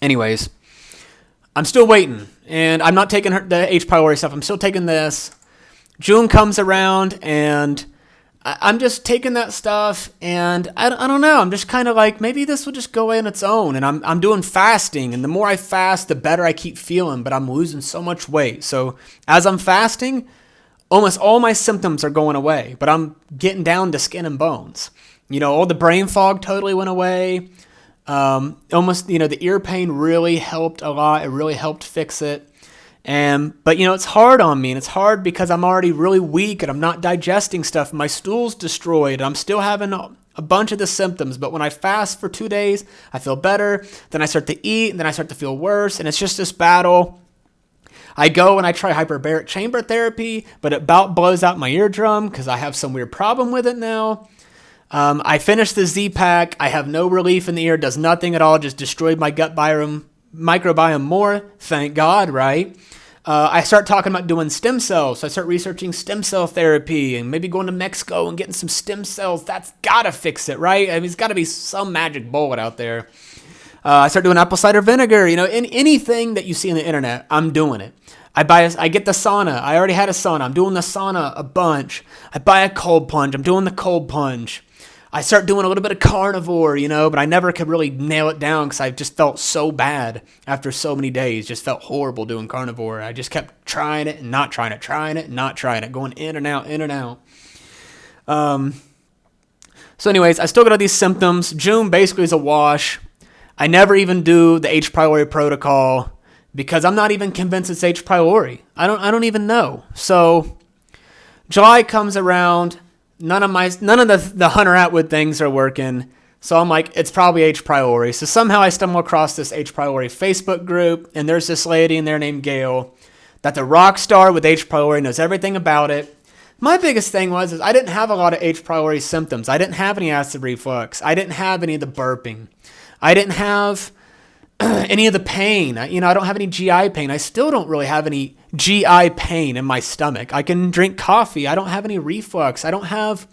anyways, I'm still waiting. And I'm not taking the H. pylori stuff. I'm still taking this. June comes around, and I'm just taking that stuff, and I don't know. I'm just kind of like, maybe this will just go away on its own. And I'm doing fasting, and the more I fast, the better I keep feeling, but I'm losing so much weight. So as I'm fasting, almost all my symptoms are going away, but I'm getting down to skin and bones. All the brain fog totally went away. The ear pain really helped a lot. It really helped fix it. But it's hard on me, and it's hard because I'm already really weak and I'm not digesting stuff. My stool's destroyed. I'm still having a bunch of the symptoms, but when I fast for 2 days, I feel better. Then I start to eat, and then I start to feel worse, and it's just this battle. I go and I try hyperbaric chamber therapy, but it about blows out my eardrum because I have some weird problem with it now. I finished the Z-Pack. I have no relief in the ear. Does nothing at all. Just destroyed my gut microbiome more. Thank God, right? I start talking about doing stem cells. So I start researching stem cell therapy and maybe going to Mexico and getting some stem cells. That's got to fix it, right? I mean, it's got to be some magic bullet out there. I start doing apple cider vinegar. Anything that you see on the internet, I'm doing it. I get the sauna. I already had a sauna. I'm doing the sauna a bunch. I buy a cold plunge. I'm doing the cold plunge. I start doing a little bit of carnivore, but I never could really nail it down because I just felt so bad after so many days. Just felt horrible doing carnivore. I just kept trying it and not trying it, trying it and not trying it, going in and out, in and out. So anyways, I still got all these symptoms. June basically is a wash. I never even do the H. pylori protocol because I'm not even convinced it's H. pylori. I don't even know. So July comes around. None of the Hunter Atwood things are working. So I'm like, it's probably H. pylori. So somehow I stumble across this H. pylori Facebook group, and there's this lady in there named Gail that the rock star with H. pylori knows everything about it. My biggest thing was I didn't have a lot of H. pylori symptoms. I didn't have any acid reflux. I didn't have any of the burping. I didn't have any of the pain. I don't have any GI pain. I still don't really have any GI pain in my stomach. I can drink coffee. I don't have any reflux. I don't have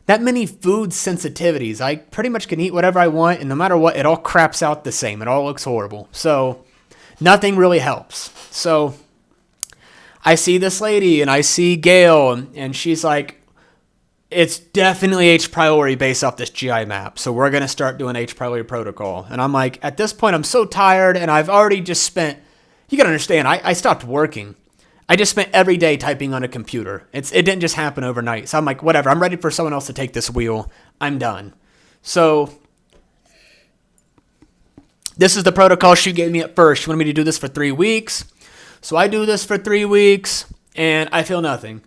that many food sensitivities. I pretty much can eat whatever I want, and no matter what, it all craps out the same. It all looks horrible. So nothing really helps. So I see this lady, and I see Gail, and she's like, it's definitely H. pylori based off this GI map. So we're going to start doing H. pylori protocol. And I'm like, at this point, I'm so tired, and I've already just spent, you got to understand, I stopped working. I just spent every day typing on a computer. It didn't just happen overnight. So I'm like, whatever, I'm ready for someone else to take this wheel. I'm done. So this is the protocol she gave me at first. She wanted me to do this for 3 weeks. So I do this for 3 weeks, and I feel nothing.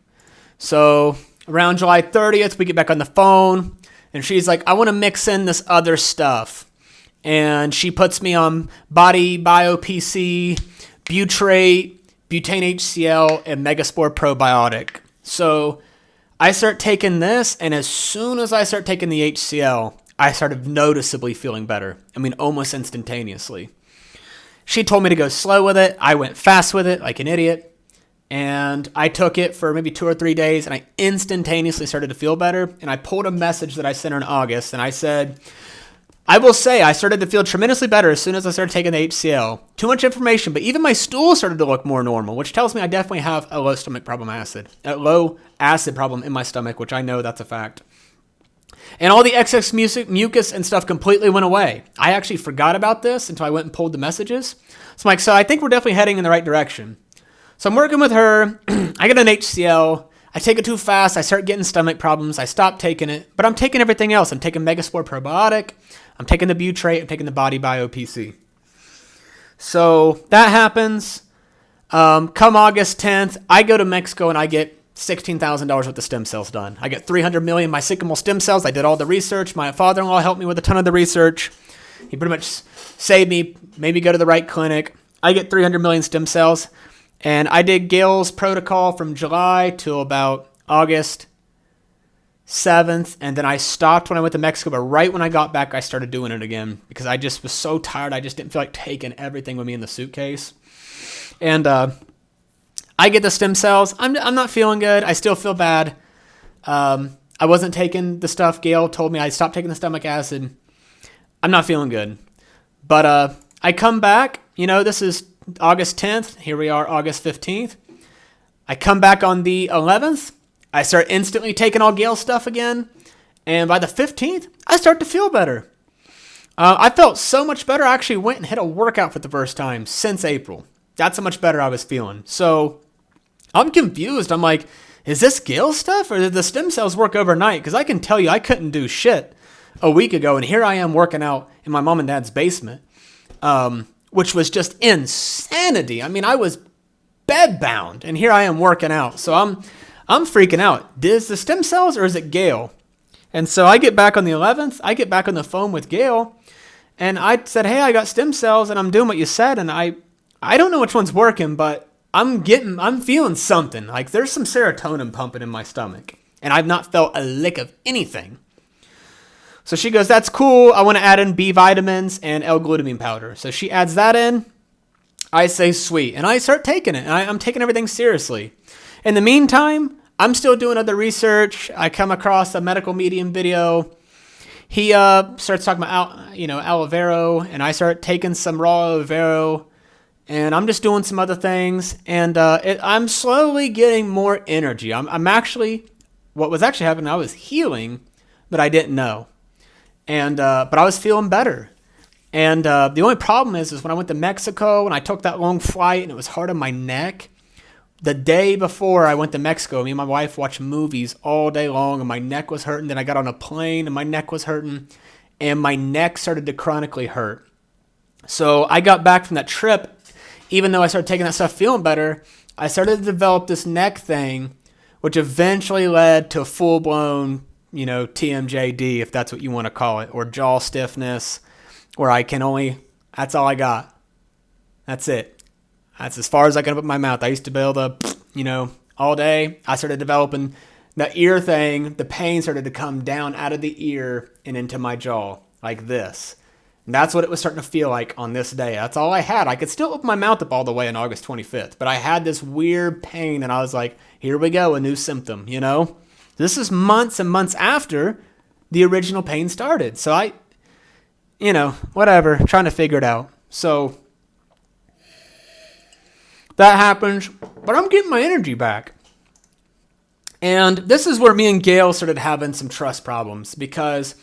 So around July 30th, we get back on the phone, and she's like, I want to mix in this other stuff. And she puts me on Body BioPC, Butyrate, Butane HCl, and Megaspore Probiotic. So I start taking this, and as soon as I start taking the HCl, I started noticeably feeling better. I mean, almost instantaneously. She told me to go slow with it. I went fast with it like an idiot. And I took it for maybe 2 or 3 days, and I instantaneously started to feel better. And I pulled a message that I sent her in August, and I said, I will say I started to feel tremendously better as soon as I started taking the HCl. Too much information, but even my stool started to look more normal, which tells me I definitely have a low acid problem in my stomach, which I know that's a fact. And all the excess mucus and stuff completely went away. I actually forgot about this until I went and pulled the messages. So I'm like, so I think we're definitely heading in the right direction. So I'm working with her. I get an HCl. I take it too fast. I start getting stomach problems. I stop taking it. But I'm taking everything else. I'm taking Megaspore Probiotic. I'm taking the Butyrate. I'm taking the Body BioPC. So that happens. Come August 10th, I go to Mexico and I get $16,000 worth of stem cells done. I get 300 million mycelial stem cells. I did all the research. My father-in-law helped me with a ton of the research. He pretty much saved me, made me go to the right clinic. I get 300 million stem cells. And I did Gail's protocol from July till about August 7th. And then I stopped when I went to Mexico. But right when I got back, I started doing it again. Because I just was so tired. I just didn't feel like taking everything with me in the suitcase. And I get the stem cells. I'm not feeling good. I still feel bad. I wasn't taking the stuff. Gail told me I stopped taking the stomach acid. I'm not feeling good. But I come back. This is August 10th. Here we are, August 15th. I come back on the 11th. I start instantly taking all Gail's stuff again. And by the 15th, I start to feel better. I felt so much better. I actually went and hit a workout for the first time since April. That's how much better I was feeling. So I'm confused. I'm like, is this Gail's stuff or did the stem cells work overnight? Because I can tell you I couldn't do shit a week ago. And here I am working out in my mom and dad's basement. Which was just insanity. I mean, I was bedbound, and here I am working out. So I'm freaking out. Is the stem cells or is it Gail? And so I get back on the 11th. I get back on the phone with Gail, and I said, hey, I got stem cells, and I'm doing what you said, and I don't know which one's working, but I'm feeling something. Like there's some serotonin pumping in my stomach, and I've not felt a lick of anything. So she goes, that's cool. I want to add in B vitamins and L-glutamine powder. So she adds that in. I say, sweet. And I start taking it. And I'm taking everything seriously. In the meantime, I'm still doing other research. I come across a medical medium video. He starts talking about, aloe vera. And I start taking some raw aloe vera. And I'm just doing some other things. And I'm slowly getting more energy. I'm actually, what was actually happening, I was healing but I didn't know. And but I was feeling better. And the only problem is when I went to Mexico and I took that long flight and it was hard on my neck. The day before I went to Mexico, me and my wife watched movies all day long and my neck was hurting. Then I got on a plane and my neck was hurting and my neck started to chronically hurt. So I got back from that trip, even though I started taking that stuff feeling better, I started to develop this neck thing, which eventually led to full-blown, TMJD, if that's what you want to call it, or jaw stiffness, where that's all I got. That's it. That's as far as I can open my mouth. I used to be able to, all day. I started developing the ear thing. The pain started to come down out of the ear and into my jaw like this. And that's what it was starting to feel like on this day. That's all I had. I could still open my mouth up all the way on August 25th, but I had this weird pain and I was like, here we go, a new symptom, This is months and months after the original pain started. So whatever, trying to figure it out. So that happens, but I'm getting my energy back. And this is where me and Gail started having some trust problems because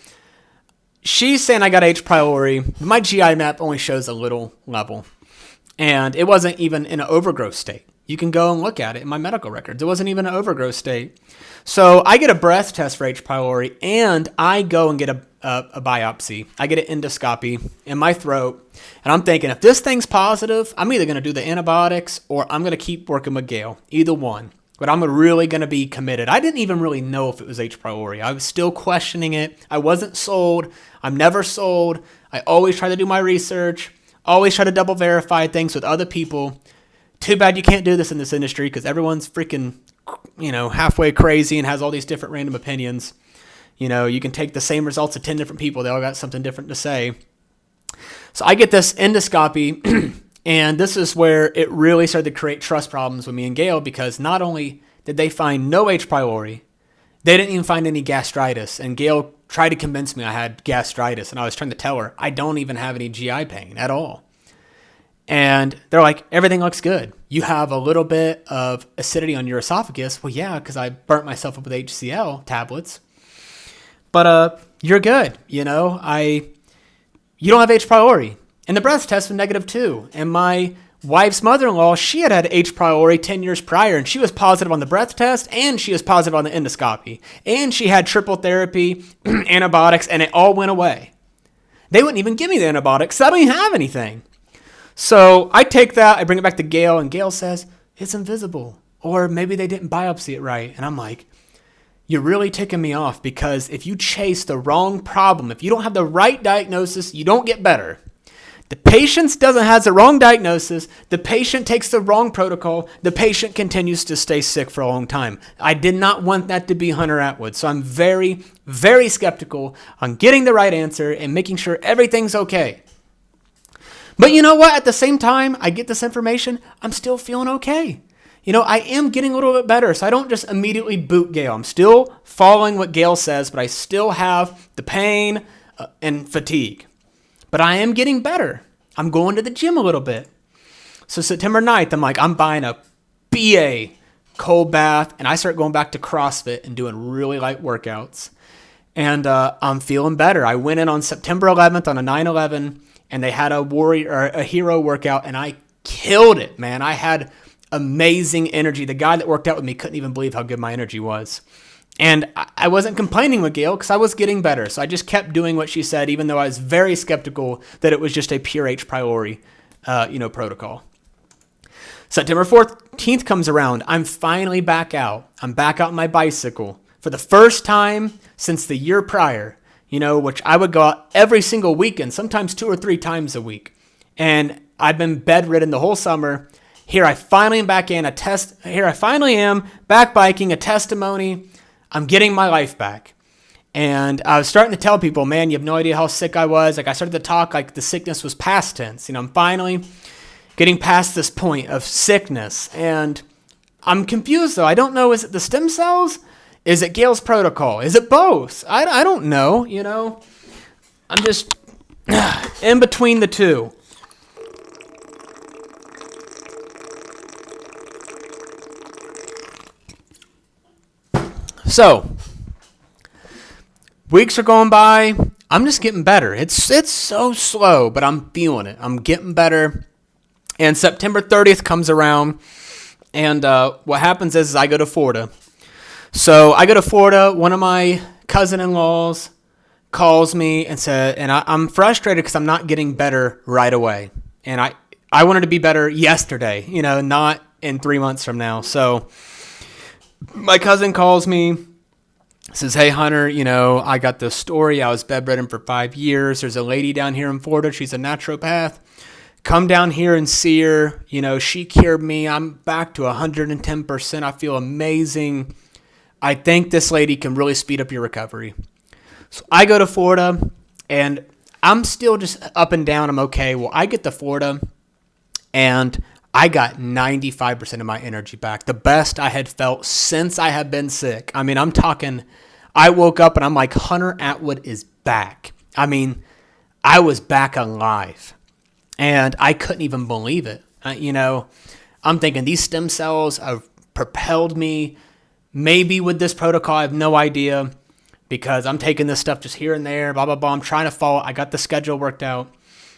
she's saying I got H. pylori. My GI map only shows a little level. And it wasn't even in an overgrowth state. You can go and look at it in my medical records. It wasn't even an overgrowth state. So I get a breath test for H. pylori and I go and get a biopsy. I get an endoscopy in my throat. And I'm thinking, if this thing's positive, I'm either going to do the antibiotics or I'm going to keep working with Gail. Either one. But I'm really going to be committed. I didn't even really know if it was H. pylori. I was still questioning it. I wasn't sold. I'm never sold. I always try to do my research. Always try to double verify things with other people. Too bad you can't do this in this industry because everyone's freaking, halfway crazy and has all these different random opinions. You can take the same results of 10 different people. They all got something different to say. So I get this endoscopy, and this is where it really started to create trust problems with me and Gail because not only did they find no H. pylori, they didn't even find any gastritis. And Gail tried to convince me I had gastritis, and I was trying to tell her I don't even have any GI pain at all. And they're like, everything looks good. You have a little bit of acidity on your esophagus. Well, yeah, because I burnt myself up with HCl tablets. But you're good. You don't have H. pylori. And the breath test was negative too. And my wife's mother-in-law, she had H. pylori 10 years prior, and she was positive on the breath test, and she was positive on the endoscopy. And she had triple therapy, antibiotics, and it all went away. They wouldn't even give me the antibiotics, so I don't even have anything. So I take that, I bring it back to Gail, and Gail says, it's invisible. Or maybe they didn't biopsy it right. And I'm like, you're really ticking me off because if you chase the wrong problem, if you don't have the right diagnosis, you don't get better. The patient has the wrong diagnosis, the patient takes the wrong protocol, the patient continues to stay sick for a long time. I did not want that to be Hunter Atwood, so I'm very, very skeptical on getting the right answer and making sure everything's okay. But you know what? At the same time, I get this information, I'm still feeling okay. I am getting a little bit better, so I don't just immediately boot Gail. I'm still following what Gail says, but I still have the pain and fatigue. But I am getting better. I'm going to the gym a little bit. So September 9th, I'm buying a BA cold bath, and I start going back to CrossFit and doing really light workouts. And I'm feeling better. I went in on September 11th on a 9/11, and they had a hero workout, and I killed it, man. I had amazing energy. The guy that worked out with me couldn't even believe how good my energy was. And I wasn't complaining with Gail because I was getting better. So I just kept doing what she said, even though I was very skeptical that it was just a pure H. pylori, protocol. September 14th comes around. I'm finally back out. I'm back out on my bicycle for the first time since the year prior, which I would go out every single weekend, sometimes 2 or 3 times a week. And I've been bedridden the whole summer. Here I finally am back in Here I finally am back biking, a testimony. I'm getting my life back. And I was starting to tell people, man, you have no idea how sick I was. I started to talk like the sickness was past tense. I'm finally getting past this point of sickness. And I'm confused though. I don't know. Is it the stem cells? Is it Gail's protocol? Is it both? I don't know. I'm just in between the two. So, Weeks are going by. I'm just getting better. It's so slow, but I'm feeling it. I'm getting better. And September 30th comes around, and what happens is I go to Florida. So I go to Florida. One of my cousin-in-laws calls me and said, and I'm frustrated because I'm not getting better right away. And I wanted to be better yesterday, not in 3 months from now. So my cousin calls me, says, hey, Hunter, I got this story. I was bedridden for 5 years. There's a lady down here in Florida. She's a naturopath. Come down here and see her. She cured me. I'm back to 110%. I feel amazing. I think this lady can really speed up your recovery. So I go to Florida, and I'm still just up and down. I'm okay. Well, I get to Florida, and I got 95% of my energy back. The best I had felt since I had been sick. I mean, I'm talking, I woke up, and I'm like, Hunter Atwood is back. I mean, I was back alive, and I couldn't even believe it. I'm thinking these stem cells have propelled me. Maybe with this protocol, I have no idea, because I'm taking this stuff just here and there, blah, blah, blah. I'm trying to follow. I got the schedule worked out.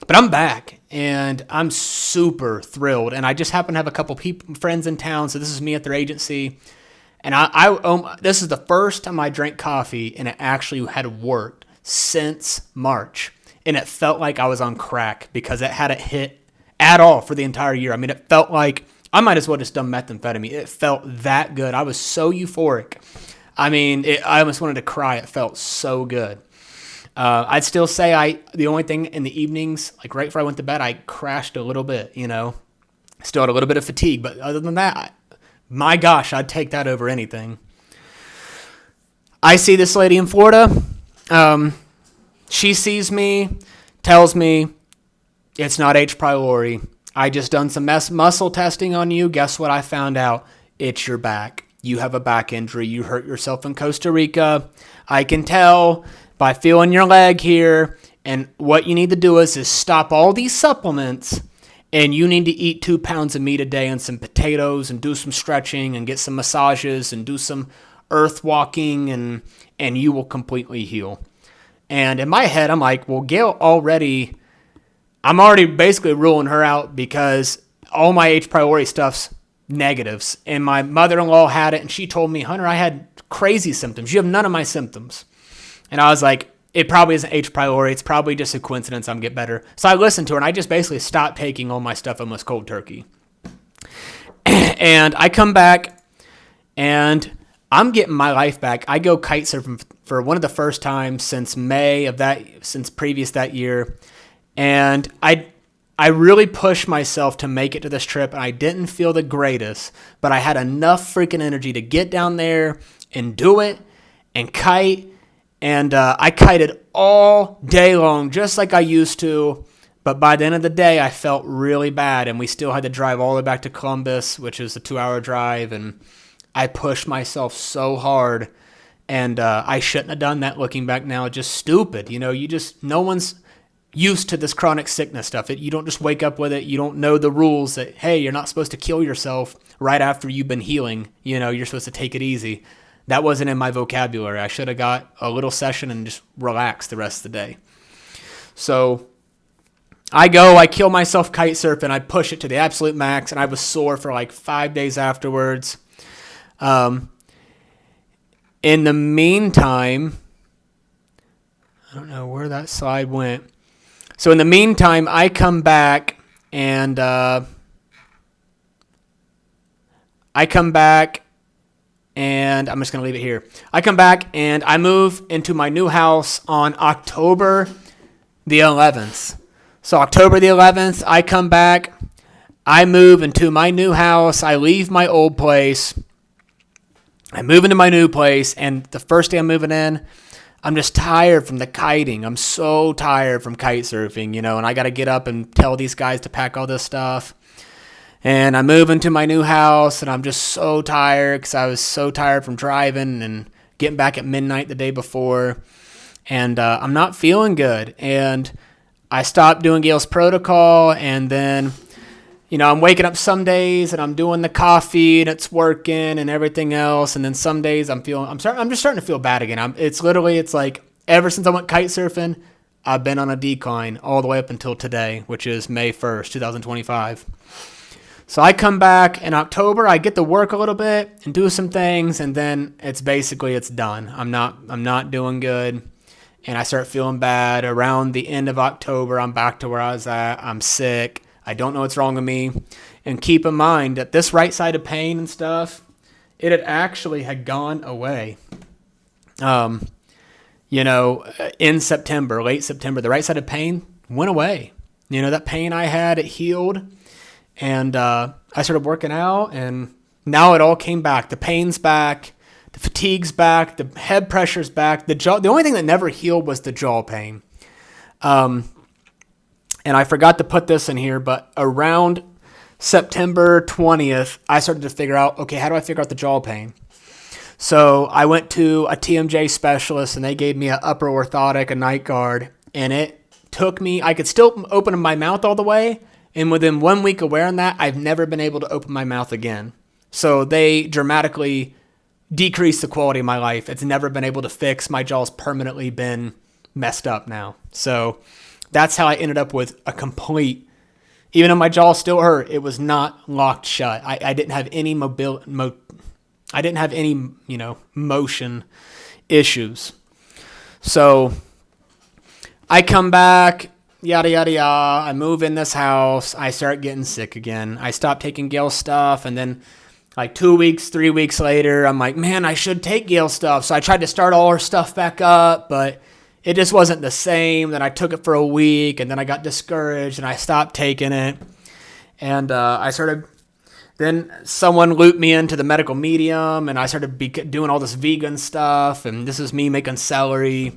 But I'm back, and I'm super thrilled. And I just happen to have a couple friends in town, so this is me at their agency. And this is the first time I drank coffee, and it actually had worked since March. And it felt like I was on crack because it hadn't hit at all for the entire year. I mean, it felt like I might as well just done methamphetamine. It felt that good. I was so euphoric. I mean, I almost wanted to cry. It felt so good. I'd still say the only thing in the evenings, like right before I went to bed, I crashed a little bit, Still had a little bit of fatigue. But other than that, my gosh, I'd take that over anything. I see this lady in Florida. She sees me, tells me it's not H. pylori. I just done some muscle testing on you. Guess what I found out? It's your back. You have a back injury. You hurt yourself in Costa Rica. I can tell by feeling your leg here. And what you need to do is stop all these supplements, and you need to eat 2 pounds of meat a day and some potatoes and do some stretching and get some massages and do some earth walking, and you will completely heal. And in my head, I'm like, well, Gail I'm already basically ruling her out because all my H. pylori stuff's negatives. And my mother-in-law had it, and she told me, Hunter, I had crazy symptoms. You have none of my symptoms. And I was like, it probably isn't H. pylori. It's probably just a coincidence I'm getting better. So I listened to her, and I just basically stopped taking all my stuff almost cold turkey. And I come back, and I'm getting my life back. I go kite surfing for one of the first times since previous that year. And I really pushed myself to make it to this trip, and I didn't feel the greatest, but I had enough freaking energy to get down there and do it and kite. And I kited all day long, just like I used to. But by the end of the day, I felt really bad, and we still had to drive all the way back to Columbus, which is a 2-hour drive. And I pushed myself so hard, and I shouldn't have done that. Looking back now, just stupid. No one's used to this chronic sickness stuff. You don't just wake up with it. You don't know the rules that, hey, you're not supposed to kill yourself right after you've been healing. You're supposed to take it easy. That wasn't in my vocabulary. I should have got a little session and just relaxed the rest of the day. So I kill myself kite surfing. I push it to the absolute max, and I was sore for like 5 days afterwards. In the meantime, I don't know where that slide went. So in the meantime, I come back, and I'm just going to leave it here. I come back, and I move into my new house on October the 11th. So October the 11th, I come back. I move into my new house. I leave my old place. I move into my new place, and the first day I'm moving in, I'm just tired from the kiting. I'm so tired from kite surfing, and I got to get up and tell these guys to pack all this stuff. And I move into my new house, and I'm just so tired because I was so tired from driving and getting back at midnight the day before. And I'm not feeling good. And I stopped doing Gail's protocol, and then, I'm waking up some days and I'm doing the coffee and it's working and everything else. And then some days I'm just starting to feel bad again. It's like ever since I went kite surfing, I've been on a decline all the way up until today, which is May 1st, 2025. So I come back in October, I get to work a little bit and do some things, and then it's done. I'm not doing good, and I start feeling bad. Around the end of October, I'm back to where I was at. I'm sick. I don't know what's wrong with me. And keep in mind that this right side of pain and stuff, it had gone away. In September, late September, the right side of pain went away. That pain I had, it healed. And I started working out, and now it all came back. The pain's back, the fatigue's back, the head pressure's back. The only thing that never healed was the jaw pain. And I forgot to put this in here, but around September 20th, I started to figure out, okay, how do I figure out the jaw pain? So I went to a TMJ specialist, and they gave me an upper orthotic, a night guard, and it took me, I could still open my mouth all the way, and within 1 week of wearing that, I've never been able to open my mouth again. So they dramatically decreased the quality of my life. It's never been able to fix. My jaw's permanently been messed up now. So that's how I ended up with a complete, even though my jaw still hurt, it was not locked shut. I didn't have any motion issues. So I come back, yada, yada, yada. I move in this house. I start getting sick again. I stop taking Gail stuff. And then like 2 weeks, 3 weeks later, I'm like, man, I should take Gail stuff. So I tried to start all her stuff back up, but it just wasn't the same. Then I took it for a week, and then I got discouraged, and I stopped taking it. And then someone looped me into the medical medium, and I started doing all this vegan stuff. And this is me making celery,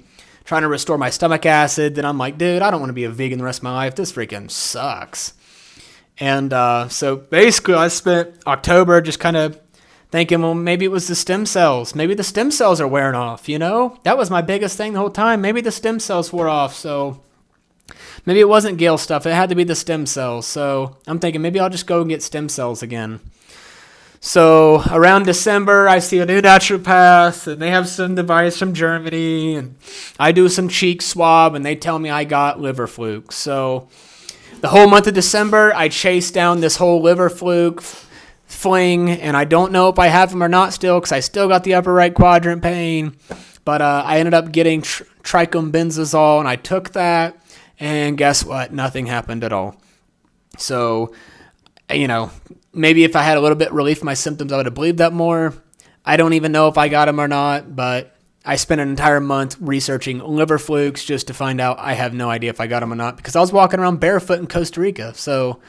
trying to restore my stomach acid. Then I'm like, dude, I don't want to be a vegan the rest of my life. This freaking sucks. And so basically I spent October just kind of thinking, well, maybe it was the stem cells. Maybe the stem cells are wearing off, That was my biggest thing the whole time. Maybe the stem cells wore off, so maybe it wasn't Gail stuff. It had to be the stem cells. So I'm thinking maybe I'll just go and get stem cells again. So around December, I see a new naturopath, and they have some device from Germany, and I do some cheek swab, and they tell me I got liver fluke. So the whole month of December, I chased down this whole liver fluke fling, and I don't know if I have them or not still, because I still got the upper right quadrant pain. But I ended up getting trichombenzazole, and I took that, and guess what? Nothing happened at all. So, maybe if I had a little bit relief of my symptoms, I would have believed that more. I don't even know if I got them or not, but I spent an entire month researching liver flukes just to find out. I have no idea if I got them or not, because I was walking around barefoot in Costa Rica. So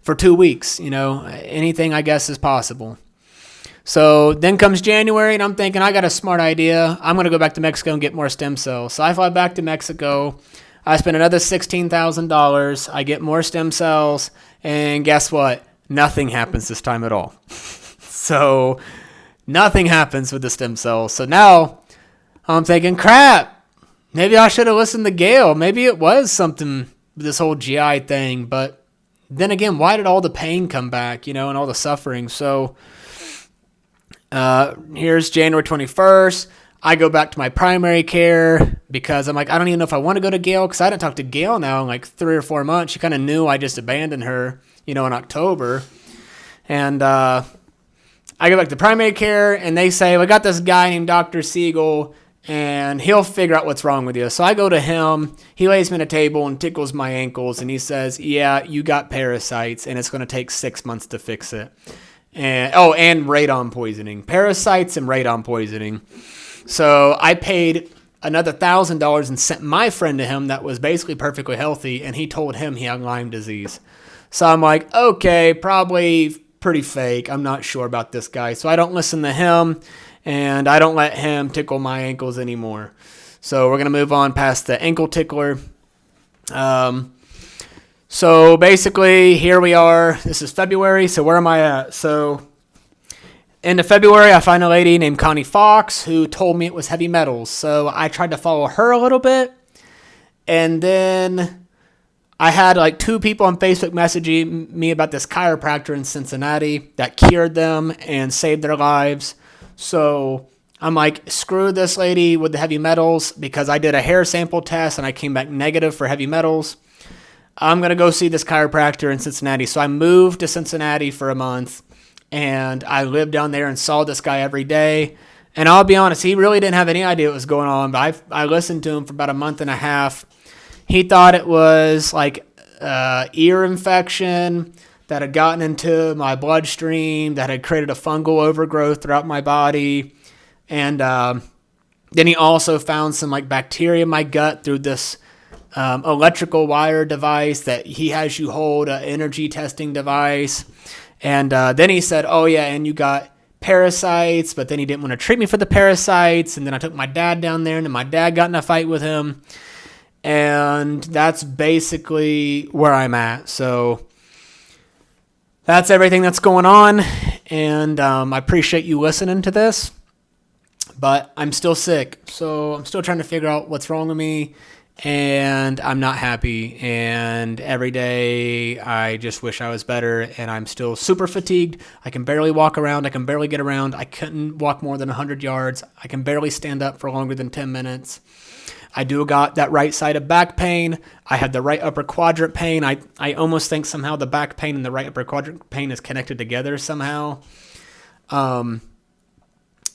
for 2 weeks, anything I guess is possible. So then comes January, and I'm thinking, I got a smart idea. I'm going to go back to Mexico and get more stem cells. So I fly back to Mexico. I spend another $16,000. I get more stem cells, and guess what? Nothing happens this time at all. So nothing happens with the stem cells. So now I'm thinking, crap, maybe I should have listened to Gail. Maybe it was something, this whole GI thing. But then again, why did all the pain come back, and all the suffering? So here's January 21st. I go back to my primary care because I'm like, I don't even know if I want to go to Gail, because I didn't talk to Gail now in like 3 or 4 months. She kind of knew I just abandoned her, in October. And I go back to primary care, and they say, we got this guy named Dr. Siegel, and he'll figure out what's wrong with you. So I go to him. He lays me on a table and tickles my ankles, and he says, yeah, you got parasites, and it's going to take 6 months to fix it. And radon poisoning. Parasites and radon poisoning. So I paid another $1,000 and sent my friend to him that was basically perfectly healthy, and he told him he had Lyme disease. So I'm like, okay, probably pretty fake. I'm not sure about this guy. So I don't listen to him, and I don't let him tickle my ankles anymore. So we're going to move on past the ankle tickler. So basically, here we are. This is February. So where am I at? So end of February, I find a lady named Connie Fox who told me it was heavy metals. So I tried to follow her a little bit. And then I had like 2 people on Facebook messaging me about this chiropractor in Cincinnati that cured them and saved their lives. So I'm like, screw this lady with the heavy metals, because I did a hair sample test and I came back negative for heavy metals. I'm going to go see this chiropractor in Cincinnati. So I moved to Cincinnati for a month, and I lived down there and saw this guy every day. And I'll be honest, he really didn't have any idea what was going on, but I listened to him for about a month and a half. He thought it was like ear infection that had gotten into my bloodstream, that had created a fungal overgrowth throughout my body. And then he also found some like bacteria in my gut through this electrical wire device that he has you hold, an energy testing device. And then he said, oh yeah, and you got parasites, but then he didn't want to treat me for the parasites. And then I took my dad down there, and then my dad got in a fight with him. And that's basically where I'm at. So that's everything that's going on. And I appreciate you listening to this. But I'm still sick, so I'm still trying to figure out what's wrong with me, and I'm not happy, and every day I just wish I was better, and I'm still super fatigued. I can barely walk around. I can barely get around. I couldn't walk more than 100 yards. I can barely stand up for longer than 10 minutes. I do got that right side of back pain. I had the right upper quadrant pain. I almost think somehow the back pain and the right upper quadrant pain is connected together somehow.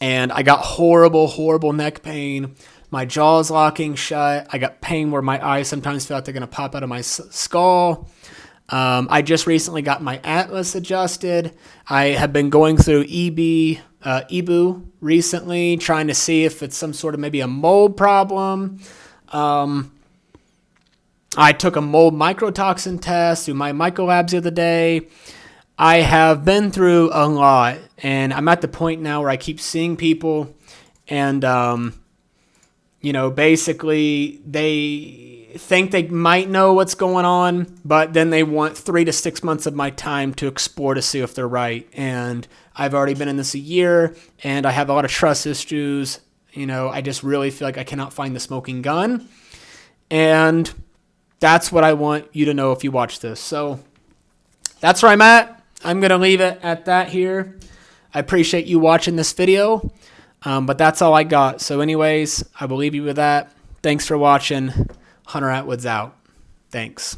And I got horrible neck pain. My jaw's locking shut. I got pain where my eyes sometimes feel like they're going to pop out of my skull. I just recently got my atlas adjusted. I have been going through EBU recently, trying to see if it's some sort of maybe a mold problem. I took a mold microtoxin test through my microlabs the other day. I have been through a lot, and I'm at the point now where I keep seeing people, and, basically they think they might know what's going on, but then they want 3 to 6 months of my time to explore to see if they're right. And I've already been in this a year, and I have a lot of trust issues. I just really feel like I cannot find the smoking gun. And that's what I want you to know if you watch this. So that's where I'm at. I'm going to leave it at that here. I appreciate you watching this video, but that's all I got. So anyways, I will leave you with that. Thanks for watching. Hunter Atwood's out. Thanks.